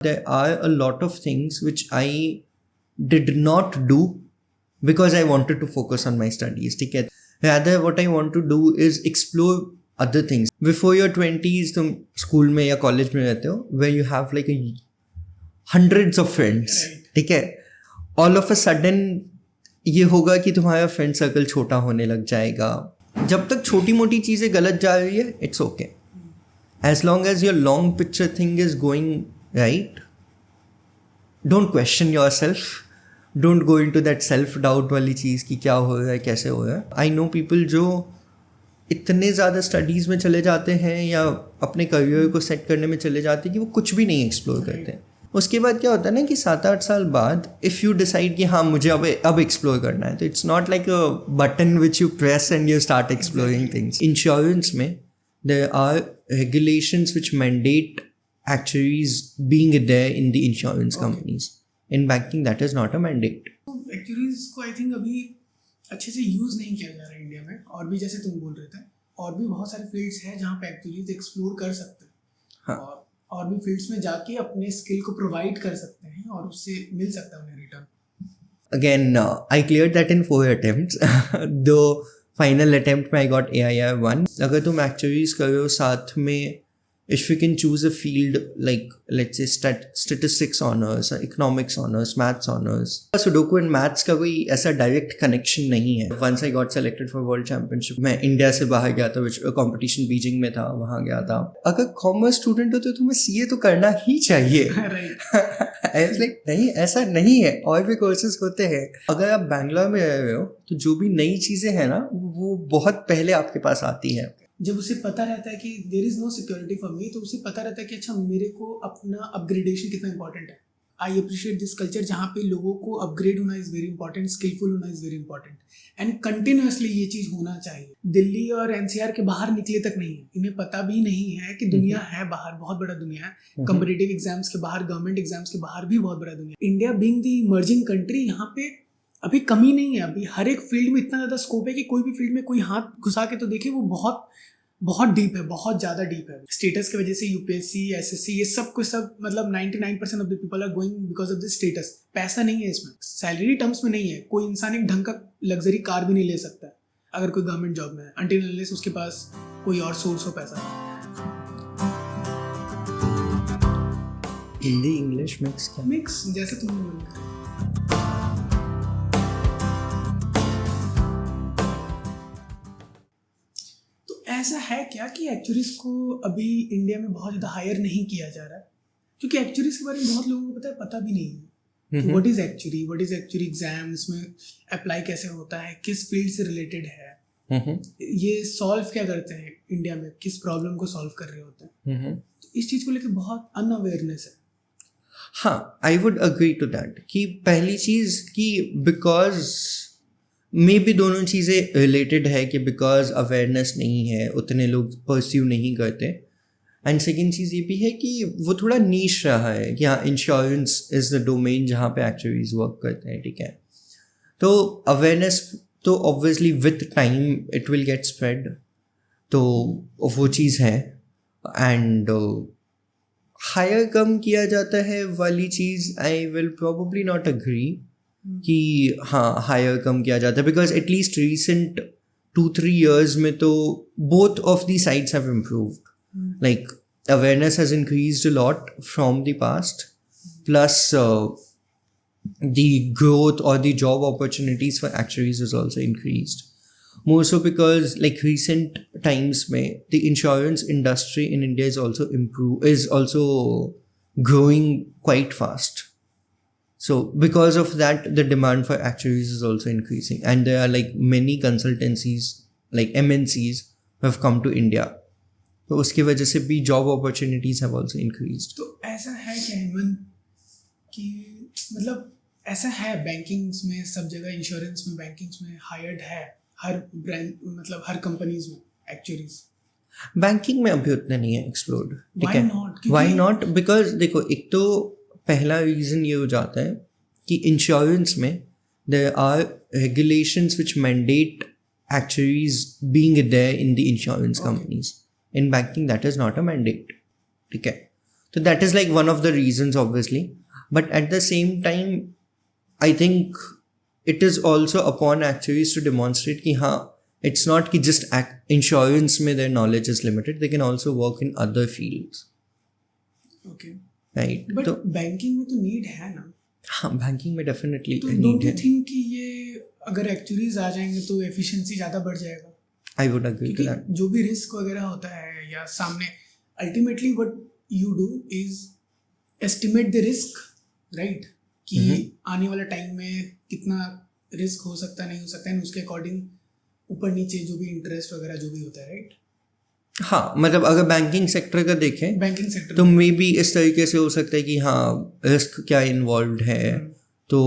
There are a lot of things which I did not do because I wanted to focus on my studies. ठीक है? Rather, what I want to do is explore other things. Before your 20s, तुम school में या college में रहते हो, where you have like hundreds of friends. ठीक है? All of a sudden ये होगा कि तुम्हारा फ्रेंड सर्कल छोटा होने लग जाएगा. जब तक छोटी मोटी चीज़ें गलत जा रही है, it's okay. As long as your long picture thing is going right, don't question yourself. Don't go into that self-doubt वाली चीज़ कि क्या हो रहा है, कैसे हो रहा है. I know people जो इतने ज़्यादा स्टडीज़ में चले जाते हैं या अपने करियर को सेट करने में चले जाते हैं कि वो कुछ भी नहीं एक्सप्लोर करते हैं. उसके बाद क्या होता है ना कि 7-8 साल बाद इफ़ यू डिसाइड कि हाँ मुझे अब एक्सप्लोर करना है, तो it's not like a button which you press and you start exploring things. Insurance में there are regulations which mandate actuaries being there in the insurance companies. In banking, that is not a mandate. Actuaries को I think अभी अच्छे से use नहीं किया जा रहा है इंडिया में. और भी जैसे तुम बोल रहे थे, और भी बहुत सारे फील्ड्स हैं जहाँ पे एक्चुअलीज एक्सप्लोर कर सकते हैं. हाँ. और भी फील्ड्स में जाके अपने स्किल को प्रोवाइड कर सकते हैं और उससे मिल सकता है उन्हें return. Again, I cleared that in 4 attempts. Though final attempt में आई गॉट AIR-1. अगर तुम एक्चुअरीज कर रहे हो साथ में, if you can choose a field like let's say statistics honours, economics honours, maths honours. Sudoku and maths का कोई ऐसा डायरेक्ट कनेक्शन नहीं है. Once I got selected for world championship, मैं इंडिया से बाहर गया था, कॉम्पिटिशन बीजिंग में था, वहाँ गया था. अगर कॉमर्स स्टूडेंट हो तो तुम्हें CA तो करना ही चाहिए. लाइक नहीं, ऐसा नहीं है, और भी कोर्सेज होते हैं. अगर आप बैंगलोर में रह रहे हो तो जो भी नई चीज़ें हैं ना वो बहुत पहले आपके पास आती है. जब उसे पता रहता है कि there is no security for me, तो उसे पता रहता है कि अच्छा मेरे को अपना अपग्रेडेशन कितना इंपॉर्टेंट है. आई अप्रिशिएट दिस कल्चर जहाँ पे लोगों को अपग्रेड होना इज़ वेरी इंपॉर्टेंट, स्किलफुल होना is very important, and continuously ये चीज़ होना चाहिए. दिल्ली और NCR के बाहर निकले तक नहीं है, इन्हें पता भी नहीं है कि दुनिया है बाहर, बहुत बड़ा दुनिया है. कॉम्पिटिटिव एग्जाम्स के बाहर, गवर्नमेंट एग्जाम्स के बाहर भी बहुत बड़ा दुनिया. India being the emerging country, यहाँ पे अभी कमी नहीं है. अभी हर एक फील्ड में इतना ज़्यादा स्कोप है कि कोई भी फील्ड में कोई हाथ घुसा के तो देखे, वो बहुत बहुत डीप है, बहुत ज़्यादा डीप है. स्टेटस की वजह से UPSC, SSC, ये सब कुछ सब मतलब 99% of the people are going because of this status. पैसा नहीं है इसमें, सैलरी टर्म्स में नहीं है. कोई इंसान एक ढंग का लग्जरी कार भी नहीं ले सकता है अगर कोई गवर्नमेंट जॉब में है, अनटिल अनलेस उसके पास कोई और सोर्स हो पैसा. हिंदी इंग्लिश मिक्स जैसे तुमने बोला. ऐसा है क्या कि एक्चुअरीज को अभी इंडिया में बहुत ज़्यादा हायर नहीं किया जा रहा है? क्योंकि एक्चुअरीज के बारे में बहुत लोगों को पता भी नहीं है. व्हाट इज़ एक्चुअरी एग्जाम, इसमें अप्लाई कैसे होता है, किस फील्ड से रिलेटेड है, ये सॉल्व क्या करते हैं इंडिया में, किस प्रॉब्लम को सॉल्व कर रहे होते हैं. तो इस चीज़ को लेकर बहुत अनअवेयरनेस है. हाँ, I would agree to that कि पहली चीज़ कि बिकॉज मे भी दोनों चीज़ें रिलेटेड है कि बिकॉज अवेयरनेस नहीं है, उतने लोग परस्यू नहीं करते. एंड सेकेंड चीज़ ये भी है कि वो थोड़ा नीश रहा है कि हाँ इंश्योरेंस इज़ द डोमेन जहाँ पे एक्चुअरीज वर्क करते हैं. ठीक है, तो अवेयरनेस तो obviously with time it will get spread, तो वो चीज़ है. एंड हायर कम किया जाता है वाली चीज़ I will probably not agree कि हाँ हायर कम किया जाता है, बिकॉज एटलीस्ट रिसेंट 2-3 years में तो both of the sides have improved. Like awareness has increased a lot from the past, plus the growth और the job opportunities for actuaries is also increased. More so because like recent times में the insurance industry in India is also growing quite fast. So because of that, the demand for actuaries is also increasing, and there are like many consultancies like MNCs who have come to India. तो उसकी वजह से भी job opportunities have also increased. तो ऐसा है क्या हेमंत कि मतलब ऐसा है बैंकिंग्स में, सब जगह इंश्योरेंस में, बैंकिंग्स में हायर्ड है हर ब्रांड, मतलब हर कंपनीज में एक्चुअरीज. बैंकिंग में अभी उतने नहीं है एक्सप्लोर्ड. Why not? बिकॉज देखो, एक तो पहला रीज़न ये हो जाता है कि इंश्योरेंस में there are regulations which mandate actuaries being there in the insurance companies. In banking that is not a mandate. ठीक है, So that is like one of the reasons, obviously. But at the same time, I think it is also upon actuaries to demonstrate कि हाँ, it's not कि just insurance में their knowledge is limited. They can also work in other fields. Okay. Right. But तो banking में तो need है ना. हाँ, बैंकिंग में डेफिनेटली तो नीड डोंट यू है. थिंक कि ये अगर एक्चुअलीज आ जाएंगे तो एफिशिएंसी ज़्यादा बढ़ जाएगा. आई वुड एग्री टू क्योंकि दैट. जो भी रिस्क वगैरह होता है या सामने ultimately what you do is estimate the risk, right, कि आने वाला टाइम में कितना रिस्क हो सकता है, नहीं हो सकता है, उसके अकॉर्डिंग ऊपर नीचे जो भी इंटरेस्ट वगैरह जो भी होता है, राइट. हाँ, मतलब अगर बैंकिंग सेक्टर का देखें बैंकिंग सेक्टर तो मे बी इस तरीके से हो सकता है कि हाँ, रिस्क क्या इन्वॉल्व है. तो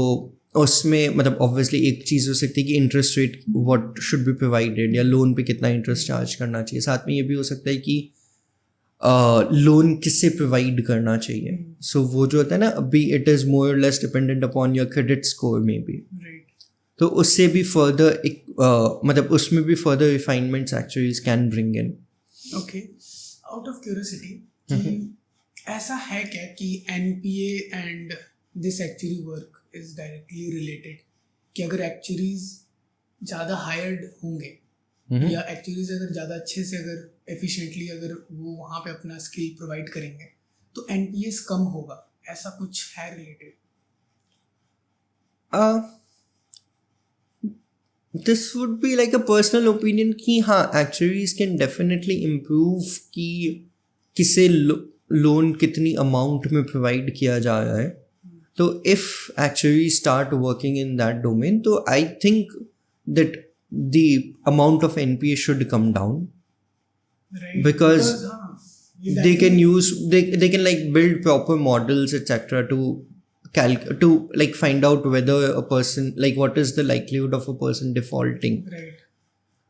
उसमें मतलब ऑब्वियसली एक चीज़ हो सकती है कि interest rate what should be provided, या लोन पे कितना इंटरेस्ट चार्ज करना चाहिए. साथ में ये भी हो सकता है कि लोन किससे प्रोवाइड करना चाहिए. सो वो जो होता है ना, अभी इट इज़ मोर और less dependent upon your credit score may be. Right. तो उससे भी फर्दर एक मतलब उसमें भी further refinements actually can bring in. Okay. Out of curiosity कि ऐसा है क्या कि NPA and this actually work is directly related, कि अगर एक्चुअलीज ज़्यादा हायर्ड होंगे या एक्चुअलीज अगर ज़्यादा अच्छे से अगर एफिशिएंटली अगर वो वहाँ पे अपना स्किल प्रोवाइड करेंगे तो एनपीएस कम होगा, ऐसा कुछ है related? This would be like a personal opinion कि हाँ, actuaries can definitely improve कि किसे लोन कितनी अमाउंट में प्रोवाइड किया जा रहा है. तो if actuaries start working in that domain, तो I think that the amount of NPA should come down. Right. Because they can use they can like build proper models etc. to like find out whether a person, like what is the likelihood of a person defaulting. Right.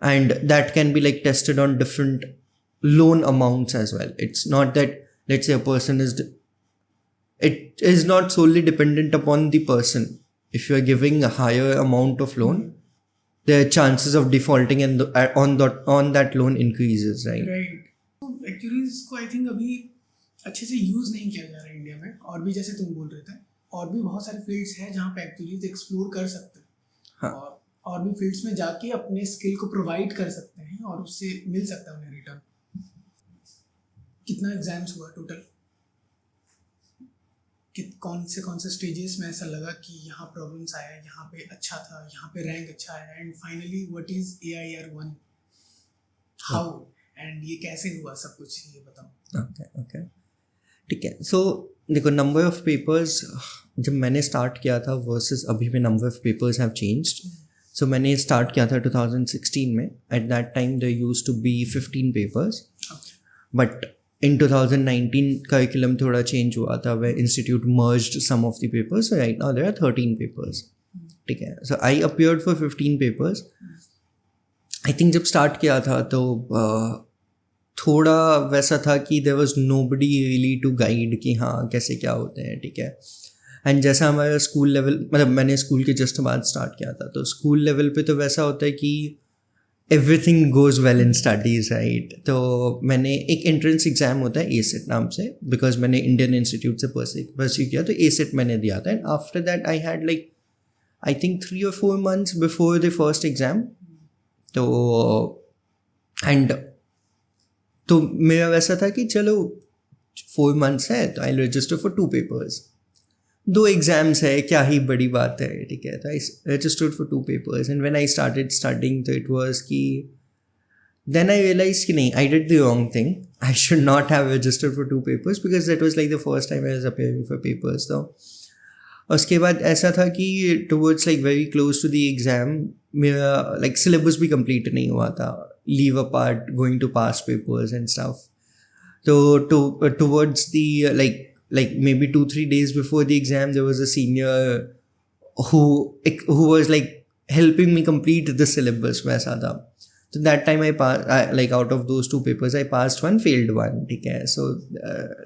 And that can be like tested on different loan amounts as well. It's not that, let's say, a person it is not solely dependent upon the person. If you are giving a higher amount of loan, the chances of defaulting and on that loan increases, right? Right. तो एक्चुअलीज को I think अभी अच्छे से use नहीं किया जा रहा है इंडिया में. और भी जैसे तुम बोल रहे थे, और भी बहुत सारे फील्ड्स हैं जहाँ पे एक्चुअलीज एक्सप्लोर कर सकते हैं. हाँ. और भी फील्ड्स में जाके अपने स्किल को प्रोवाइड कर सकते हैं और उससे मिल सकता है उन्हें रिटर्न. कितना एग्जाम्स हुआ टोटल? कि कौन से स्टेजेस में ऐसा लगा कि यहाँ प्रॉब्लम्स आया, यहाँ पे अच्छा था, यहाँ पे रैंक अच्छा आया, and finally what is AIR1, how, and ये कैसे हुआ, सब कुछ ये बताओ. ओके ठीक है. सो देखो, नंबर ऑफ पेपर्स जब मैंने स्टार्ट किया था वर्सेस अभी में number of papers have changed. So मैंने स्टार्ट किया था 2016 में. At that time there used to be 15 papers, but in 2019 curriculum थोड़ा चेंज हुआ था, where institute merged some of the papers. So right now there are 13 papers. ठीक है. So I appeared for 15 papers. I think जब start किया था तो थोड़ा वैसा था कि there was nobody really to guide कि हाँ कैसे क्या होते हैं. ठीक है. एंड जैसा हमारा स्कूल लेवल, मतलब मैंने स्कूल के जस्ट बाद स्टार्ट किया था, तो स्कूल लेवल पे तो वैसा होता है कि everything goes well in studies, right. तो मैंने एक एंट्रेंस एग्ज़ाम होता है ACET नाम से, बिकॉज मैंने इंडियन इंस्टीट्यूट से परस्यू किया, तो ACET मैंने दिया था. And after that I had like I think 3 or 4 months before the first exam. तो मेरा वैसा था कि चलो 4 months है तो I register for 2 papers. 2 exams है, क्या ही बड़ी बात है. ठीक है. तो आई registered for 2 papers, and when I started studying तो इट वाज कि देन आई रियलाइज कि नहीं, I did the wrong thing. I should not have registered for 2 papers because that was like the first time I was appearing for papers. तो उसके बाद ऐसा था कि towards like very close to the exam मेरा like syllabus भी complete नहीं हुआ था, leave apart going to pass papers and stuff. तो towards the like maybe 2-3 days before the exam, there was a senior who was like helping me complete the syllabus वैसा था. So that time I passed, like out of those 2 papers I passed 1, failed 1. ठीक है. So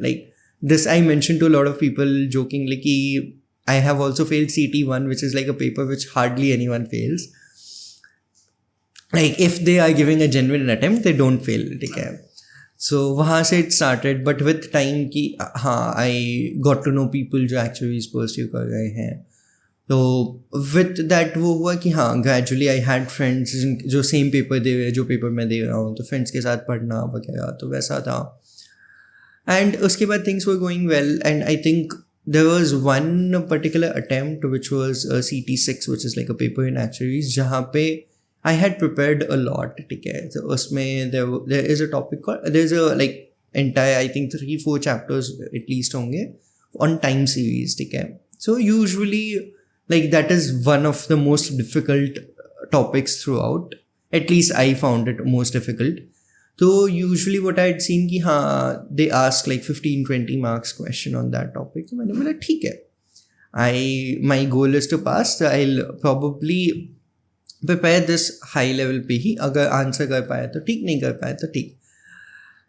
like this I mentioned to a lot of people jokingly कि I have also failed CT1, which is like a paper which hardly anyone fails. Like if they are giving a genuine attempt, they don't fail. ठीक है. So वहाँ से it started, but with time कि हाँ I got to know people जो actually pursue कर रहे हैं, तो विथ दैट वो हुआ कि हाँ ग्रेजुअली आई हैड फ्रेंड्स जो सेम पेपर दे रहे जो पेपर मैं दे रहा हूँ, तो फ्रेंड्स के साथ पढ़ना वगैरह, तो वैसा था. एंड उसके बाद things were going well, and I think there was one particular attempt which was CT6, which is like a paper in actuaries, जहाँ पे I had prepared a lot. ठीक है, तो उसमें there is a topic called, there is a like entire I think 3-4 chapters at least होंगे on time series. ठीक है, so usually like that is one of the most difficult topics throughout. At least I found it most difficult. तो usually what I had seen कि हाँ they ask like 15-20 marks question on that topic, तो मैंने बोला ठीक है, my goal is to pass, I will probably prepare this high level पे ही, अगर आंसर कर पाया तो ठीक, नहीं कर पाया तो ठीक.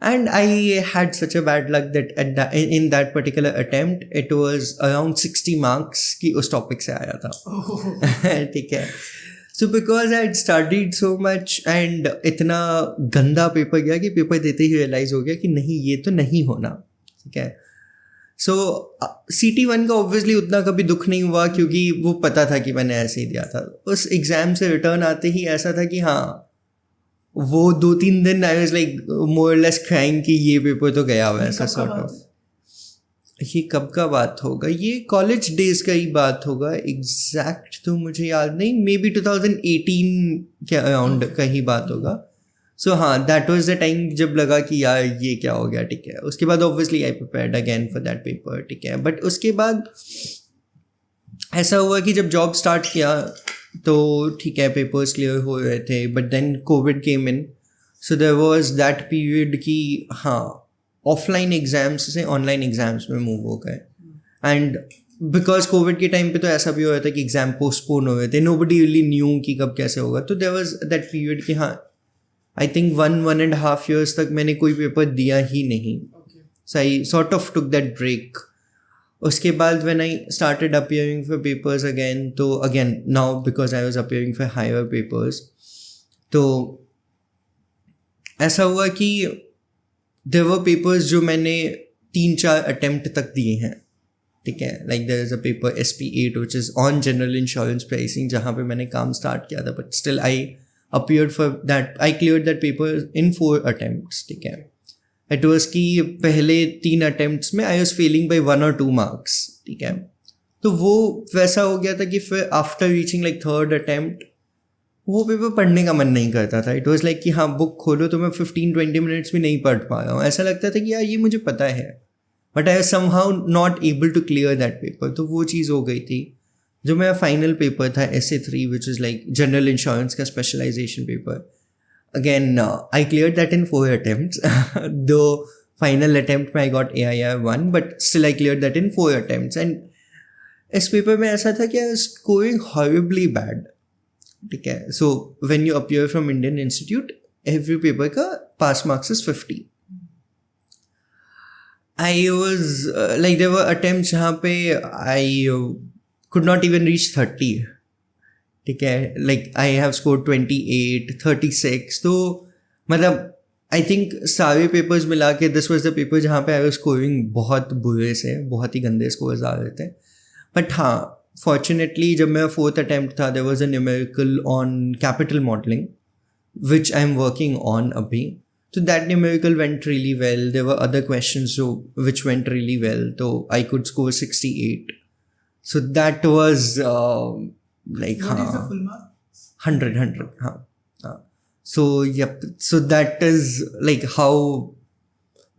And I had such a bad luck that in that particular attempt it was around 60 marks की उस टॉपिक से आया था. ठीक है, so because I studied so much and इतना गंदा पेपर गया कि पेपर देते ही रियलाइज हो गया कि नहीं ये तो नहीं होना. ठीक है, सो CT1 का ऑब्वियसली उतना कभी दुख नहीं हुआ क्योंकि वो पता था कि मैंने ऐसे ही दिया था. उस एग्ज़ाम से रिटर्न आते ही ऐसा था कि हाँ वो 2-3 दिन I was like more less crying कि ये पेपर तो गया हुआ, ऐसा सॉर्ट ऑफ. ये कब का बात होगा, ये कॉलेज डेज का ही बात होगा, एग्जैक्ट तो मुझे याद नहीं, मे बी 2018 के अराउंड का ही बात होगा. सो हाँ दैट वाज द टाइम जब लगा कि यार ये क्या हो गया. ठीक है, उसके बाद obviously I prepared again for that paper. ठीक है, बट उसके बाद ऐसा हुआ कि जब जॉब स्टार्ट किया तो ठीक है पेपर्स क्लियर हो रहे थे, but then Covid came in, so there was that period कि हाँ ऑफलाइन एग्जाम्स से ऑनलाइन एग्जाम्स में मूव हो गए. एंड बिकॉज कोविड के टाइम पे तो ऐसा भी हो रहा था कि एग्जाम पोस्टपोन हो रहे थे, नोबडी रियली न्यू कि कब कैसे होगा. तो देयर वाज दैट पीरियड कि हाँ आई थिंक 1.5 years तक मैंने कोई पेपर दिया ही नहीं. So I sort of took that break. उसके बाद when I started appearing for papers again, तो again now because I was appearing for higher papers, तो ऐसा हुआ कि देयर वर पेपर्स जो मैंने 3-4 अटेम्प्ट तक दिए हैं. ठीक है, like there is a paper SP8 which is on general insurance pricing, जहाँ पे मैंने काम स्टार्ट किया था, but still I appeared for that, I cleared that paper in 4 attempts. ठीक है, इट वॉज कि पहले 3 attempts में I was failing by 1 or 2 marks. ठीक है, तो वो वैसा हो गया था कि फिर after reaching like 3rd attempt वो पेपर पढ़ने का मन नहीं करता था. इट वॉज लाइक कि हाँ बुक खोलो तो मैं 15-20 मिनट्स भी नहीं पढ़ पा रहा हूँ. ऐसा लगता था कि यार ये मुझे पता है, but I was somehow not able to clear that paper. तो वो चीज़ हो गई थी. जो मेरा फाइनल पेपर था SA3 which is like general insurance का specialization paper, again I clear that in 4 attempts. दो फाइनल अटेम्प्ट में I got AIR1, but still I clear that in 4 attempts. And इस पेपर में ऐसा था कि I was scoring horribly bad. ठीक है, so when you appear from Indian Institute every paper का pass marks is 50. I was like there were attempts जहाँ पे I could not even reach 30. ठीक है, लाइक आई हैव स्कोर्ड 28, 36. तो मतलब I think सारे पेपर्स मिला के दिस वॉज द पेपर जहाँ पे आई वॉज स्कोरिंग बहुत बुरे से, बहुत ही गंदे स्कोर्स आ रहे थे. बट हाँ फॉर्चुनेटली जब मेरा 4th attempt था, there was a numerical on capital modelling which I am working on अभी. तो that numerical went really well. There were other questions जो विच वेंट रियली वेल, तो I could score 68. So that was like हाँ 100 हाँ. So yep, so that is like how,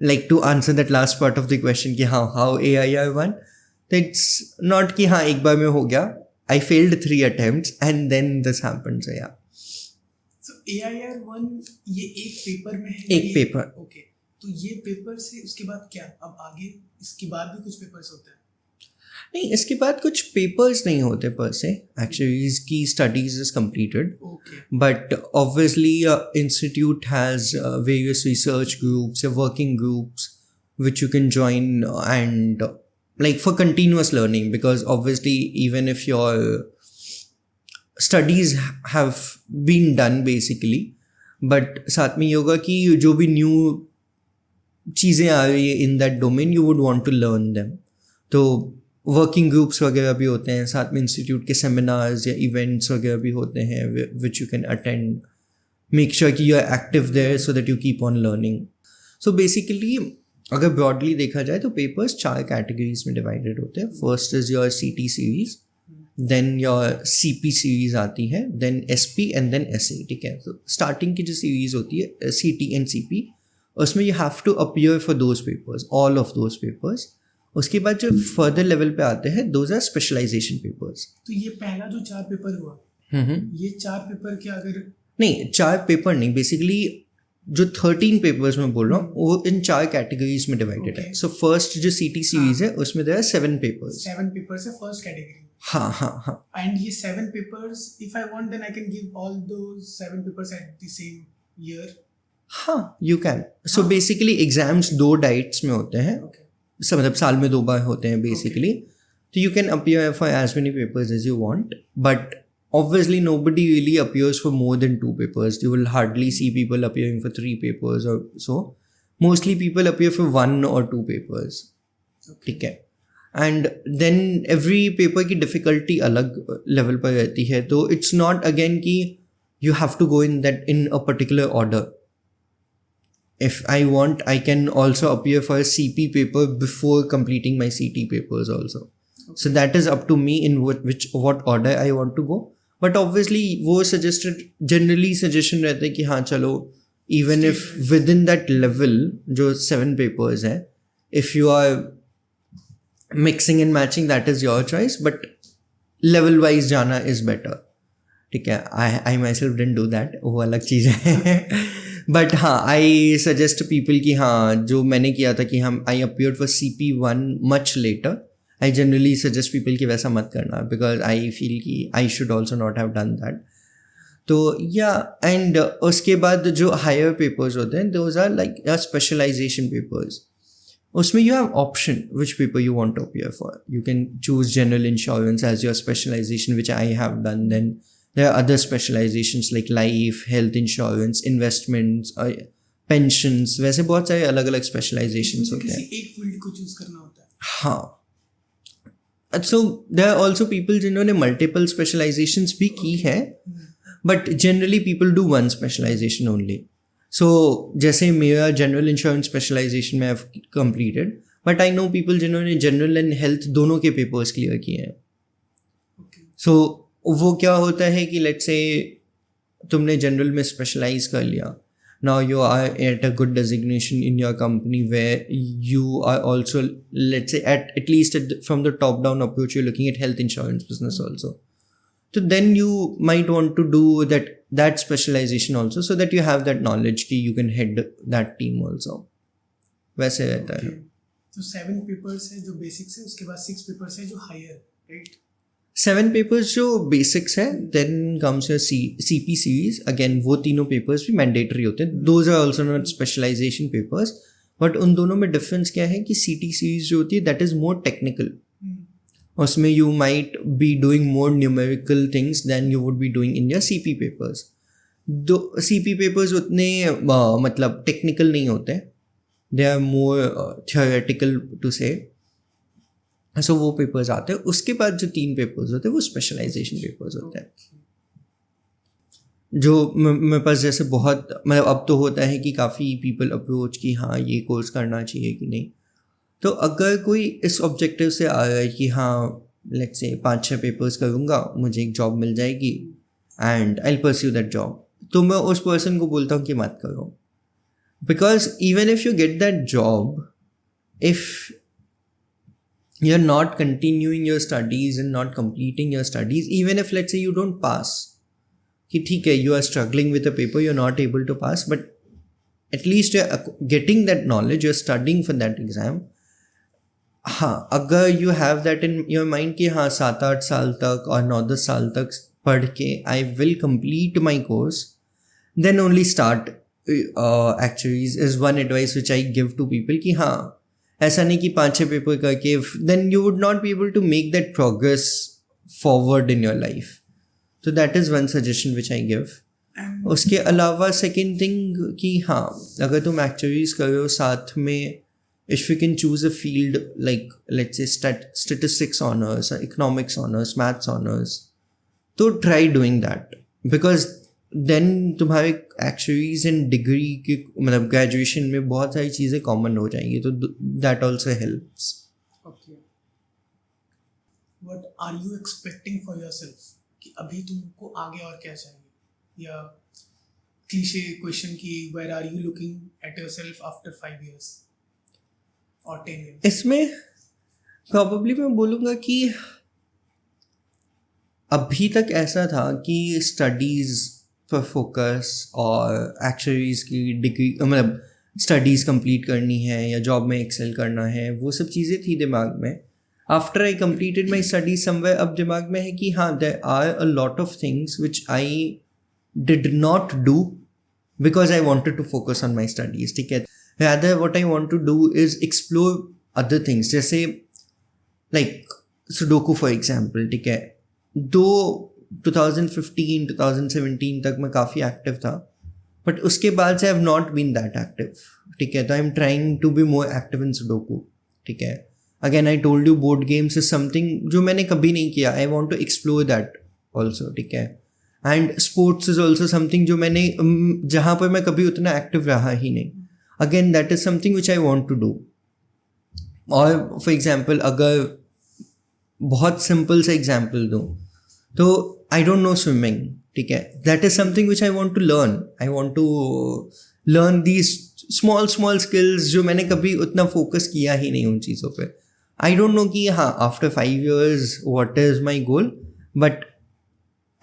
like to answer that last part of the question कि how AIR won. It's not कि हाँ एक बार में हो गया. I failed 3 attempts and then this happened. So yeah. So AIR1 ये एक paper में है. एक पेपर. Okay. तो ये पेपर से उसके बाद क्या? अब आगे इसके बाद भी कुछ पेपर्स होते हैं? नहीं, इसके बाद कुछ पेपर्स नहीं होते पर से. एक्चुअली इसकी studies is completed. But obviously institute has various research groups या working groups which you can join and like for continuous learning, because obviously even if your studies have been done basically, but साथ में ये होगा कि जो भी new चीज़ें आ रही है in that domain, you would want to learn them. तो वर्किंग ग्रुप्स वगैरह भी होते हैं, साथ में इंस्टीट्यूट के सेमिनार्स या इवेंट्स वगैरह भी होते हैं which you can attend. Make sure कि you are active there so that you keep on learning. So basically अगर ब्रॉडली देखा जाए तो पेपर्स 4 कैटेगरीज में डिवाइडेड होते हैं. First is your CT series, then your CP series आती है, then SP and then SA. ठीक है, तो स्टार्टिंग की जो सीरीज होती है CT एंड CP, उसमें you have to appear for those papers, all of those papers. उसके बाद जो फर्दर लेवल पे आते हैं दोज आर स्पेशलाइजेशन पेपर्स. तो ये पहला जो 4 पेपर हुआ, ये 4 पेपर के अगर नहीं, 4 पेपर नहीं, बेसिकली जो 13 पेपर्स में बोल रहा हूँ वो इन 4 कैटेगरीज में डिवाइडेड है. सो फर्स्ट जो CT सीरीज है उसमें देयर आर 7 पेपर्स. 7 पेपर्स है फर्स्ट कैटेगरी. हाँ. एंड ये 7 papers, if I want then I can give all those 7 papers at the same year. हाँ, you can. So basically exams 2 diets में होते हैं. So, मतलब साल में 2 बार होते हैं बेसिकली. तो you can appear for as many papers as you want, but obviously nobody really appears for more than 2 papers. You will hardly see people appearing for 3 papers or so. Mostly people appear for 1 or 2 papers. ठीक है. And then every paper की difficulty अलग level पर रहती है. तो it's not again कि you have to go in a particular order. If I want, I can also appear for a CP paper before completing my CT papers also. So that is up to me in what order I want to go. But obviously वो generally suggestion रहता है कि हाँ चलो, even if within that level जो 7 papers है, if you are mixing and matching, that is your choice, but level wise जाना is better. ठीक है, I myself didn't do that, वो अलग चीज़ है. बट हाँ, I suggest people कि हाँ जो मैंने किया था कि हम I appeared for CP1 much later. I generally suggest people कि वैसा मत करना, because I feel कि I should also not have done that. तो and उसके बाद जो higher papers होते हैं, those are like specialization papers. उसमें you have option which paper you want to appear for. You can choose general insurance as your specialization, which I have done. Then there are other specializations like life, health insurance, investments, pensions. वैसे बहुत सारे अलग अलग specializations होते हैं. किसी एक field को चूज करना होता है. हाँ. So there are also people जिन्होंने multiple specializations भी की है, but generally people do one specialization only. So जैसे मेरा general insurance specialization में I've completed, but I know people जिन्होंने general and health दोनों के papers clear किए हैं. So वो क्या होता है कि let's say तुमने general में specialize कर लिया. Now you are at a good designation in your company where you are also, let's say at least from the top down approach, you're looking at health insurance business also. So then you might want to do that specialization also, so that you have that knowledge कि you can head that team also. वैसे रहता है. तो 7 papers है जो basics है, उसके बाद 6 papers है जो higher, right? 7 papers जो basics है, then comes your CP series. Again वो तीनों papers भी mandatory होते हैं. Those are also not specialization papers, but उन दोनों में difference क्या है कि CT series जो होती है that is more technical. उसमें you might be doing more numerical things than you would be doing in your CP papers. CP papers उतने मतलब technical नहीं होते. They are more theoretical to say. So वो papers आते हैं. उसके बाद जो 3 पेपर्स होते हैं वो स्पेशलाइजेशन पेपर्स होते हैं. जो मेरे पास जैसे बहुत मतलब अब तो होता है कि काफ़ी पीपल अप्रोच कि हाँ ये कोर्स करना चाहिए कि नहीं. तो अगर कोई इस ऑब्जेक्टिव से आ रहा है कि हाँ लेट्स से 5-6 पेपर्स करूँगा, मुझे एक जॉब मिल जाएगी and I will pursue that job, तो मैं उस पर्सन को बोलता हूँ कि मत करो. Because even if you get that job, if you're not continuing your studies and not completing your studies, even if let's say you don't pass, कि ठीक है you are struggling with a paper, you're not able to pass, but at least you're getting that knowledge, you're studying for that exam. हाँ, अगर you have that in your mind कि हाँ 7-8 साल तक और 9-10 साल तक पढ़ के I will complete my course, then only start. Actually is one advice which I give to people कि हाँ ऐसा नहीं कि 5-6 पेपर करके then you would not be able to make that progress forward in your life. So that is one suggestion which I give. And उसके अलावा second thing कि हाँ अगर तुम एक्चुअलीज कर रहे हो साथ में, if you can choose a field like let's say statistics honours, economics honours, maths honours, तो try doing that, because then तुम्हारे एक्चुअलीज एंड डिग्री के मतलब ग्रेजुएशन में बहुत सारी चीज़ें कॉमन हो जाएंगी, तो that also helps. okay, what are you expecting for yourself कि अभी तुमको आगे और क्या चाहिए, या क्लीशे क्वेश्चन कि where are you looking at yourself after 5 years or 10 years? इसमें प्रॉबली मैं बोलूँगा कि अभी तक ऐसा था कि स्टडीज़ पर फोकस और एक्चुअलीज की डिग्री मतलब स्टडीज़ कंप्लीट करनी है या जॉब में एक्सेल करना है, वो सब चीज़ें थी दिमाग में. After I completed my studies somewhere अब दिमाग में है कि हाँ there are a lot of things which I did not do because I wanted to focus on my studies. ठीक है, rather what I want to do is explore other things, जैसे like sudoku for example. ठीक है, दो 2015-2017 तक मैं काफ़ी active था, बट उसके बाद से I have not been that active. ठीक है, तो I am trying to be more active in sudoku. ठीक है, again I told you board games is something जो मैंने कभी नहीं किया. I want to explore that also. ठीक है, and sports is also something जो मैंने जहाँ पर मैं कभी उतना एक्टिव रहा ही नहीं. Again that is something which I want to do. और फॉर एग्जाम्पल अगर बहुत सिंपल सा एग्जाम्पल दूँ तो आई डोंट नो स्विमिंग. ठीक है, that is something which I want to learn. I want to learn these small skills जो मैंने कभी उतना फोकस किया ही नहीं उन चीज़ों पे. आई डोंट नो कि हाँ after 5 years what is my goal, but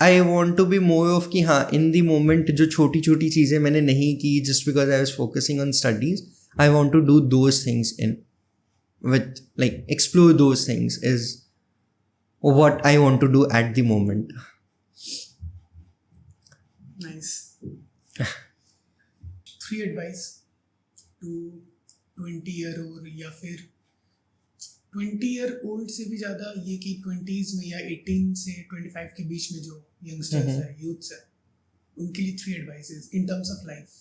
I want to be more of कि हाँ इन दी मोमेंट जो छोटी छोटी चीज़ें मैंने नहीं की just because I was focusing on studies, I want to do those things in with like explore those things is what I want to do at the moment. Nice. 3 advice to 20-year-old या फिर 20-year-old से भी ज़्यादा ये कि 20s में या 18 से 25 के बीच में जो यंगस्टर्स है, यूथ्स है, उनके लिए 3 advices in terms of life,